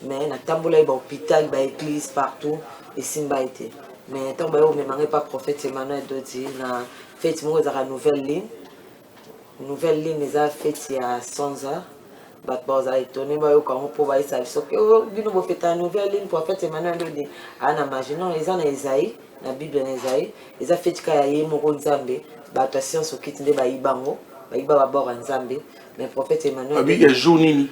mais na tambola ba hôpital ba église partout et simba été mais tant que je ne pas prophète Emmanuel Dodi na fait une nouvelle ligne les a fait il y a 100 ans bah ça étonné bah quand on peut ça que oh lui nous fait une nouvelle ligne prophète Emmanuel Dodi ana imaginons ils en Isaïe la Bible en Isaïe ils a fait ka yé mo nzambe bah ta science au kit de ba ibango ba iba ba nzambe mais prophète Emmanuel Dodi il y a journée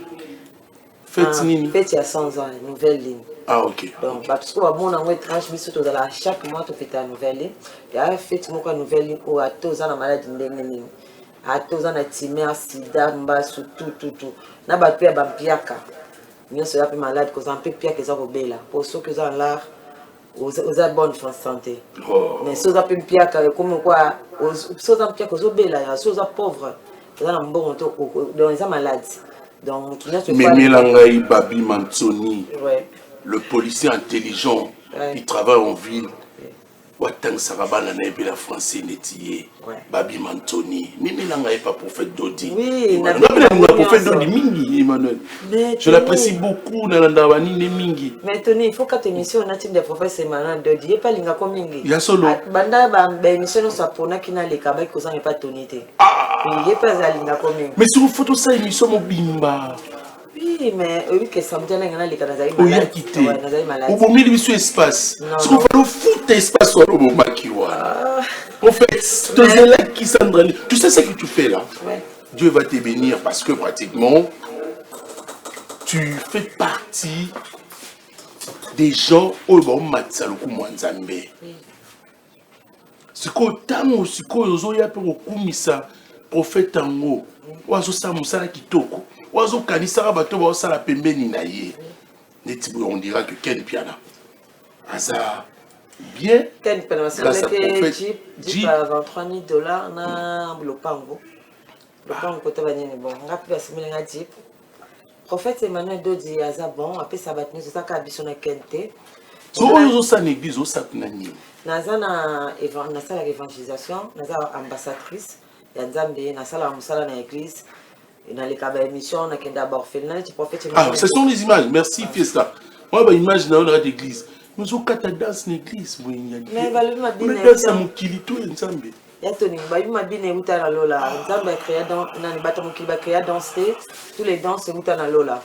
fête il y a 100 ans nouvelle ligne. Ah ok. Donc parce que bon on a tranche mais surtout dans chaque mois tu fais ta nouvelle ligne. Il y a fait mon nouvelle ligne pour à tous ans la maladie ndenge à tous ans la tumeur sida mbasu tout. Na ba pia ba piaka. Nous sommes malades cause un peu pia que ça robela. Pour ceux que ça là aux bonne santé. Mais si vous avez un piac, comme quoi, si vous avez un piac, vous avez belle, si vous êtes pauvre, vous avez un bon dans les malades. Donc, mais Mélangaï Babi Mantsoni, le policier intelligent, il travaille en ville. Watang Sarabana n'est la français netier. Babi Mantoni. Mais Mélangaï pas prophète Dodi. Oui, le prophète Dodi Mingi, Emmanuel. Je l'apprécie beaucoup dans la Mingi. Mais Tony, il faut que tu émissions un type de prophète Emmanuel Dodi. Il n'y a pas linga comme Mingi. Il y a solo. Banda émission ça pour na kina les kabay ko ça n'est pas tonité. Il n'y a pas linga comme Mingi. Mais sur photo ça émission mon bimba. Oui, mais oui que ça me tient là les Canadiens. Il y a quitté. Au bout milieu sur espace. Ce qu'on fait le foot espace sur le moment qui voit. En fait, deux élèves qui s'entraînent. Tu sais ce que tu fais là? Dieu va te bénir parce que pratiquement tu fais partie des gens au bon matsaloku mwanzambe. Ce qu'on tamo, ce qu'on zo ya pe okumisa prophète ango. Wazo sa musala kitoko. Oiseau Kanissa bateau va ça la pembeni na ye. On dira que Ken Piana. Hasard. Bien. Ken Piana, c'est que Jeep à $23,000 na le pango. Le pango côté banane bon. On a pu assimiler un Jeep. Prophète Emmanuel Dodi Hasard bon. Après ça va tenir ça qu'à biso na Kente. So oiseau ça l'église au ça nani. Naza na évangélisation, naza ambassadrice. Ya Nzambe na sala musala na église. Dans les cas d'émission, on a d'abord fait le prophète. Ah, ce sont les images. Merci, Fiesta. Moi, je imagine dans l'église. Nous avons quatre danses l'église. Mais on danse à mon kilito et Nzambe. Il y a Tony, il m'a dit que Mouta Lola. Nzambe a créé dans le bâtiment qui va créer danser. Tous les danses, c'est Mouta Lola.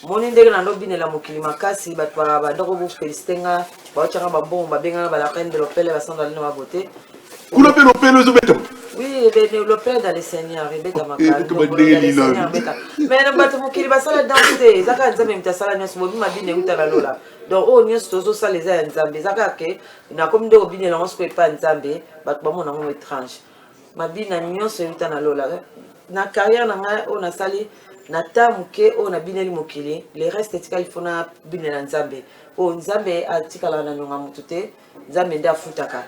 Mon indé dans l'obine la mokili makasi, bat pa doko bu felistenga, ba changa ba bon ba benga ba la reine de l'opéle ba sanda lino ba beauté. Vous l'opéle zo beto. Oui, l'opéle dans les seigneurs, beta makali. Mais na bato mokili ba sala danser, zaka nzambe mta sala nyoso bo ma bine uta la lola. Donc oh nyoso tozo sala les nzambe, zaka ke na comme de obine la onse pas nzambe, bat ba mon amour étrange. Ma bine nyoso uta na lola. Na carrière na nga on a sali Nata muke o na bineli mokili le reste tika il faut na binela nzambe o nzambe atikala na nyonga mutute nzambe nda futaka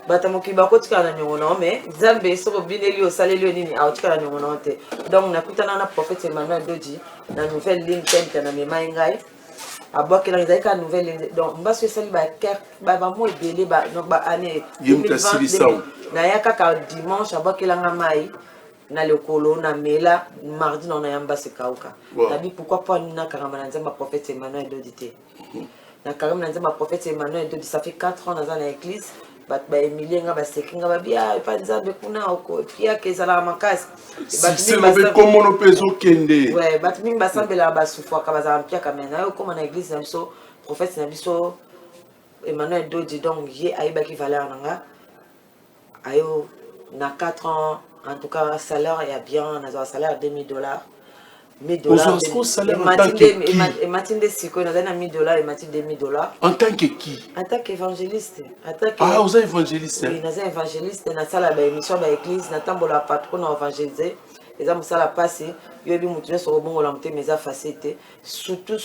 bata moki bako tikala na nyongo na me nzambe soko bineli o saleli nini a tikala na nyongo na te donc nakutana na prophète Emmanuel Dodi na nouvelle ligne tente na memai ngai aboki na nzai ka nouvelle ligne donc mbaso sali ba ker ba mo ebele ba no ba année 2020 na yaka ka dimanche aboki la ngamai na le colo na mela mardi na yamba se kauka nabi pourquoi pas na karama na nzamba prophète Emmanuel Dodi na karama na nzamba prophète Emmanuel Dodi ça fait 4 ans dans la église ba Emilie nga ba sekinga ba bia pa nzambe kuna oko pia ke sala makasi c'est le comme on peso kende ouais bat mi ba sambela ba souffwa ka ba za pia ka mena yo comme na église na biso prophète na biso Emmanuel Dodi donc yé aiba ki valeur nga ayo na 4 ans. En tout cas, salaire est bien, on a un salaire de $1,000. $1,000. Et Mathilde Siko, on a $1,000 et Mathilde $1,000. En tant que qui? En tant qu'évangéliste. Ah, vous êtes évangéliste? Oui, on a un évangéliste, on a ça la émission de l'église, on a tambola patron, on a évangélisé. Les hommes, ça l'a passé. Il y a eu des sur le bon, on a monté mes affaires. Surtout,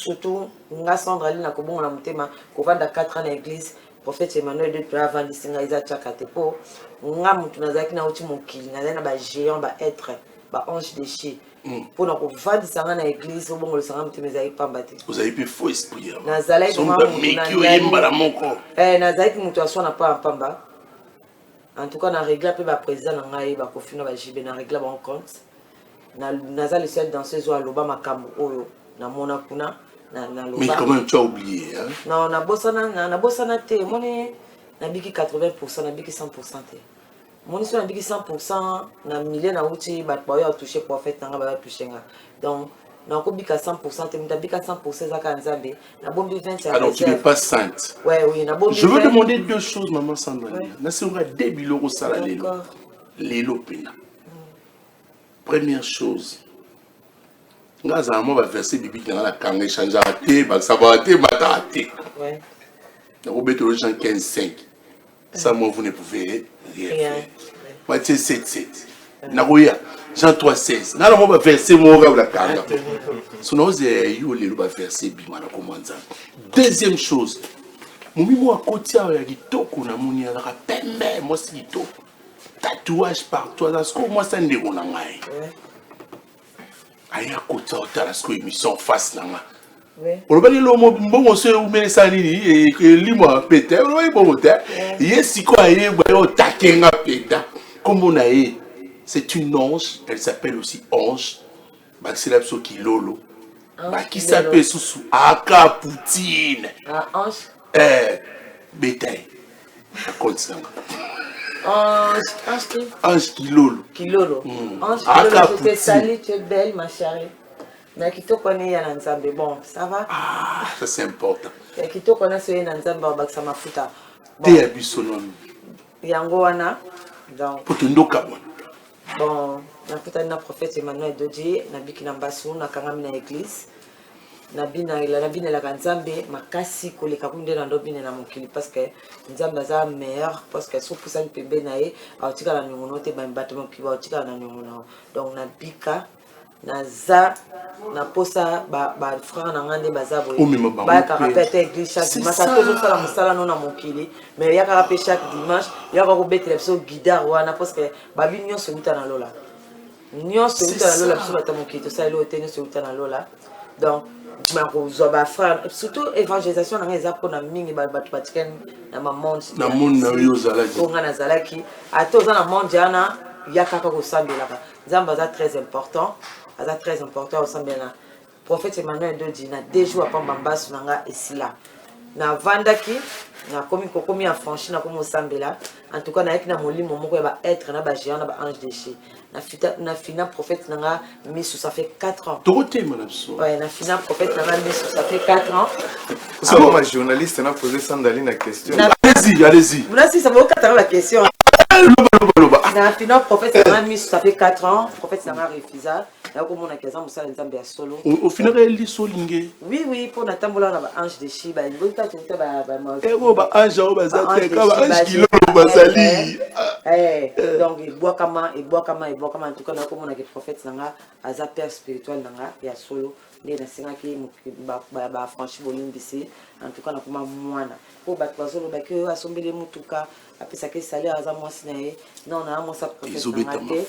on a Sandra Lina, on a monté ma couverte de 4 ans à l'église. Prophète Emmanuel de Plava, Lissingaïza Tchakatepo, on a monté dans un outil mon kill, on a géant, être, ange déché. Pour nous voir des sangs dans l'église, au bon le sang, mes aïe pas battu. Vous avez pu faux esprit. Nazalek, Nazalek, mutation n'a pas un pamba. En tout cas, on a réglé un peu le président, on a réglé le conflit, on a réglé mon compte. Nazal le seul dans ce jour à l'Obama Kambo, na Monakuna. Mais comment tu as oublié hein? Non, na bossana te, moi na biki 80%, na biki 100% te. Moi sur na biki 100%, na milliers na outi bat ba yo toucher prophète nga ba toucher nga. Donc na ko bika 100% te, na bika 100% zaka nzambe. Na bombi 20. Alors tu n'es pas sainte. Ouais, oui, na bombi. Je veux demander deux choses maman Sandra. Na c'est vrai début le sala lelo. Lelo pena. Première chose. Moi, je verset biblique dans la canne, changer à thé, ça va à thé, matin à thé. Dans le Jean 15:5. Ça, moi, vous ne pouvez rien faire. Matthieu 7:7. Nagoya, Jean 3:16. Là, moi, je verset mon gars, la canne. Son nom, c'est le verset bimana commençant. Deuxième chose, Moumi moi côté ya kitoko na moni ala pembe moi c'est kitoko. Tatouage partout là ce moi ça ndeko na ngai. Aya côté hôtel là ce émission face na nga. On va dire le bon se ou mais ça ni et limwa pété on va bon hôtel. Yesi quoi yé boyo takenga péta. Comme on a eu, c'est une ange, elle s'appelle aussi ange. C'est la personne qui lolo. Qui s'appelle sous Aka Poutine. Ange. Bétail. Continue. Ange qui? Ange qui lolo. Qui lolo. Ange qui Aka lolo. Tu es Poutine. salie, tu es belle, ma chérie. Mais qui te connaît, Yann Nzambe. Bon, ça va? Ah, ça c'est important. Et qui te connaît, c'est Yann Nzambe, ça m'a foutu. T'es abusonon. Yango wana. Donc. Pour te ndoka. Bon, nakuta na prophète Emmanuel Dodi, nabiki na mbasu na kangami na église. Nabina la Nzambe makasi koleka kunde na ndobine na mokili parce que Nzambe aza meilleur parce que so pousa pembe na ye aotika na nyongono te ba mbato mokiba aotika na nyongono. Donc nabika naza na posa ba frère na ngande baza boye. Ba ka répéter église chaque dimanche ça toujours ça la musala non na mokili mais ya ka rappeler chaque dimanche ya ka ko bettre so guidar wana parce que ba binyo so uta na lola. Nyo so uta na lola so bata mokili to ça lo tenir so uta na lola. Donc surtout évangélisation na ngeza pona mingi ba batu batiken na monde na monde na yo zalaki ko ngana zalaki atoza na monde yana yakaka ko sambela ka nzamba za très important au sambela prophète Emmanuel Dodi na deux jours pa mbambasu nanga esila na vandaki na komi affranchi na komo sambela en tout cas na yaki na molimo moko ya ba être na ba géant na ba ange déché na fina prophète nanga misu ça fait 4 ans. Dorothée Manapso. Ouais, na fina prophète nanga misu ça fait 4 ans. Ça va, ma journaliste n'a posé Sandaline la question. Allez-y. Vous là si ça vaut 4 ans la question. Na fina prophète nanga misu ça fait 4 ans, prophète nanga refusa. Na ko mona kaza musala nzambe ya solo. Au final elle solingue. Oui, pour na tambola na ba ange de Shiba, ngota tuta ba ba ange au bazate ka ba ange kilo bazali. Donc il boit kama en tout cas na ko mona ke prophète nanga aza père spirituel nanga ya solo ne na singa ki ba franchi bolimbisi en tout cas na kuma mwana po ba twazolo ba ke asombele mutuka apesa ke sali aza mwasi na ye non na mwasa prophète nanga te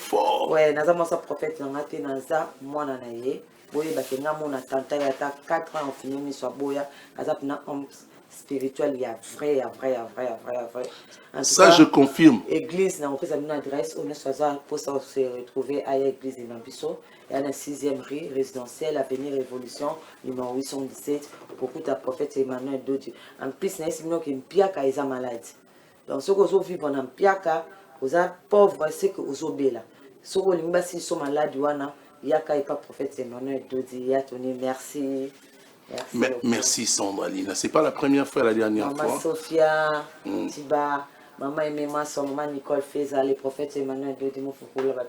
ouais na za mwasa prophète nanga te na za mwana na ye boye ba ke ngamo na tanta ya ta 4 ans fini mi so boya aza na homme spirituel ya vrai. En ça cas, je confirme. Église na opesa une adresse on est soit pour se retrouver à l'église de Nambiso et à la 6e rue résidentielle avenue Révolution numéro 817 pour tout à prophète Emmanuel Dodi. En plus na esimo que mpiaka est malade. Donc ce que vous vivez en mpiaka vous êtes pauvre c'est que vous obéla. Ce que limba si sont malades wana yaka et pas prophète Emmanuel Dodi ya Tony merci. Merci Sandra Lina. C'est pas la première fois, la dernière fois. Maman Sophia, Tiba, maman Emema, maman Nicole Feza, les prophètes Emmanuel Dodi Moufoukoula,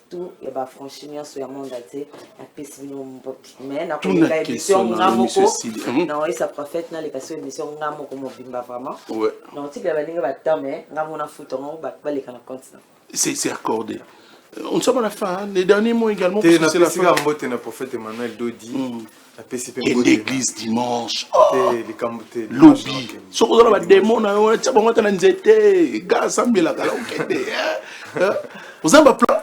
tout et bah franchement sur le monde daté, la piste mais na la émission ngamoko, non et sa prophète na les questions émission ngamoko mo bimba vraiment. Ouais. Non tu la balinga ba mais ngamo na futongo ba les kana continent. C'est accordé. On sommes à la fin, les derniers mots également. C'est la fin. Tu na prophète Emmanuel Dodi. L'église dimanche. Lobby. Ce qu'on a des démons, on a des vous avez un plan?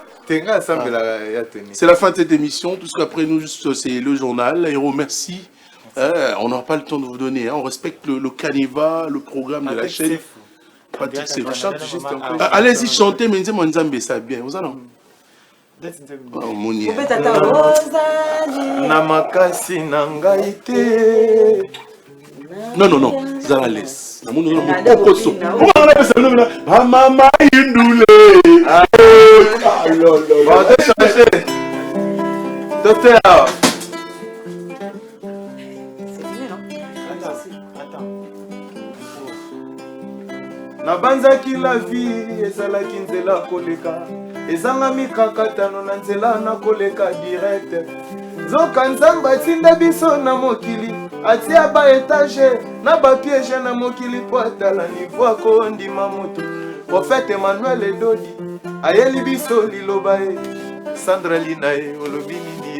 C'est la fin de cette émission. Tout ce qu'après nous, c'est le journal. Héros, merci. On n'aura pas le temps de vous donner. On respecte le canevas, le programme de la chaîne. Allez-y, chantez, mais dis-moi, Nzambe, ça bien. Vous allez? Na makasi na ngai te. Non, zala laisse. Na muno no kokoso. Ona pesa no mina. Ba mama indule. Va te changer. Docteur. Na banzaki la vie ezalaki nzela koleka. Ezanga mikakatano na nzela na koleka direct. Nzoka nzambe atinda biso na mokili atia ba etage na ba piège na mokili po atala niveau akondima moto. Prophète Emmanuel Dodi ayeli biso liloba e Sandra Lina e olobi nini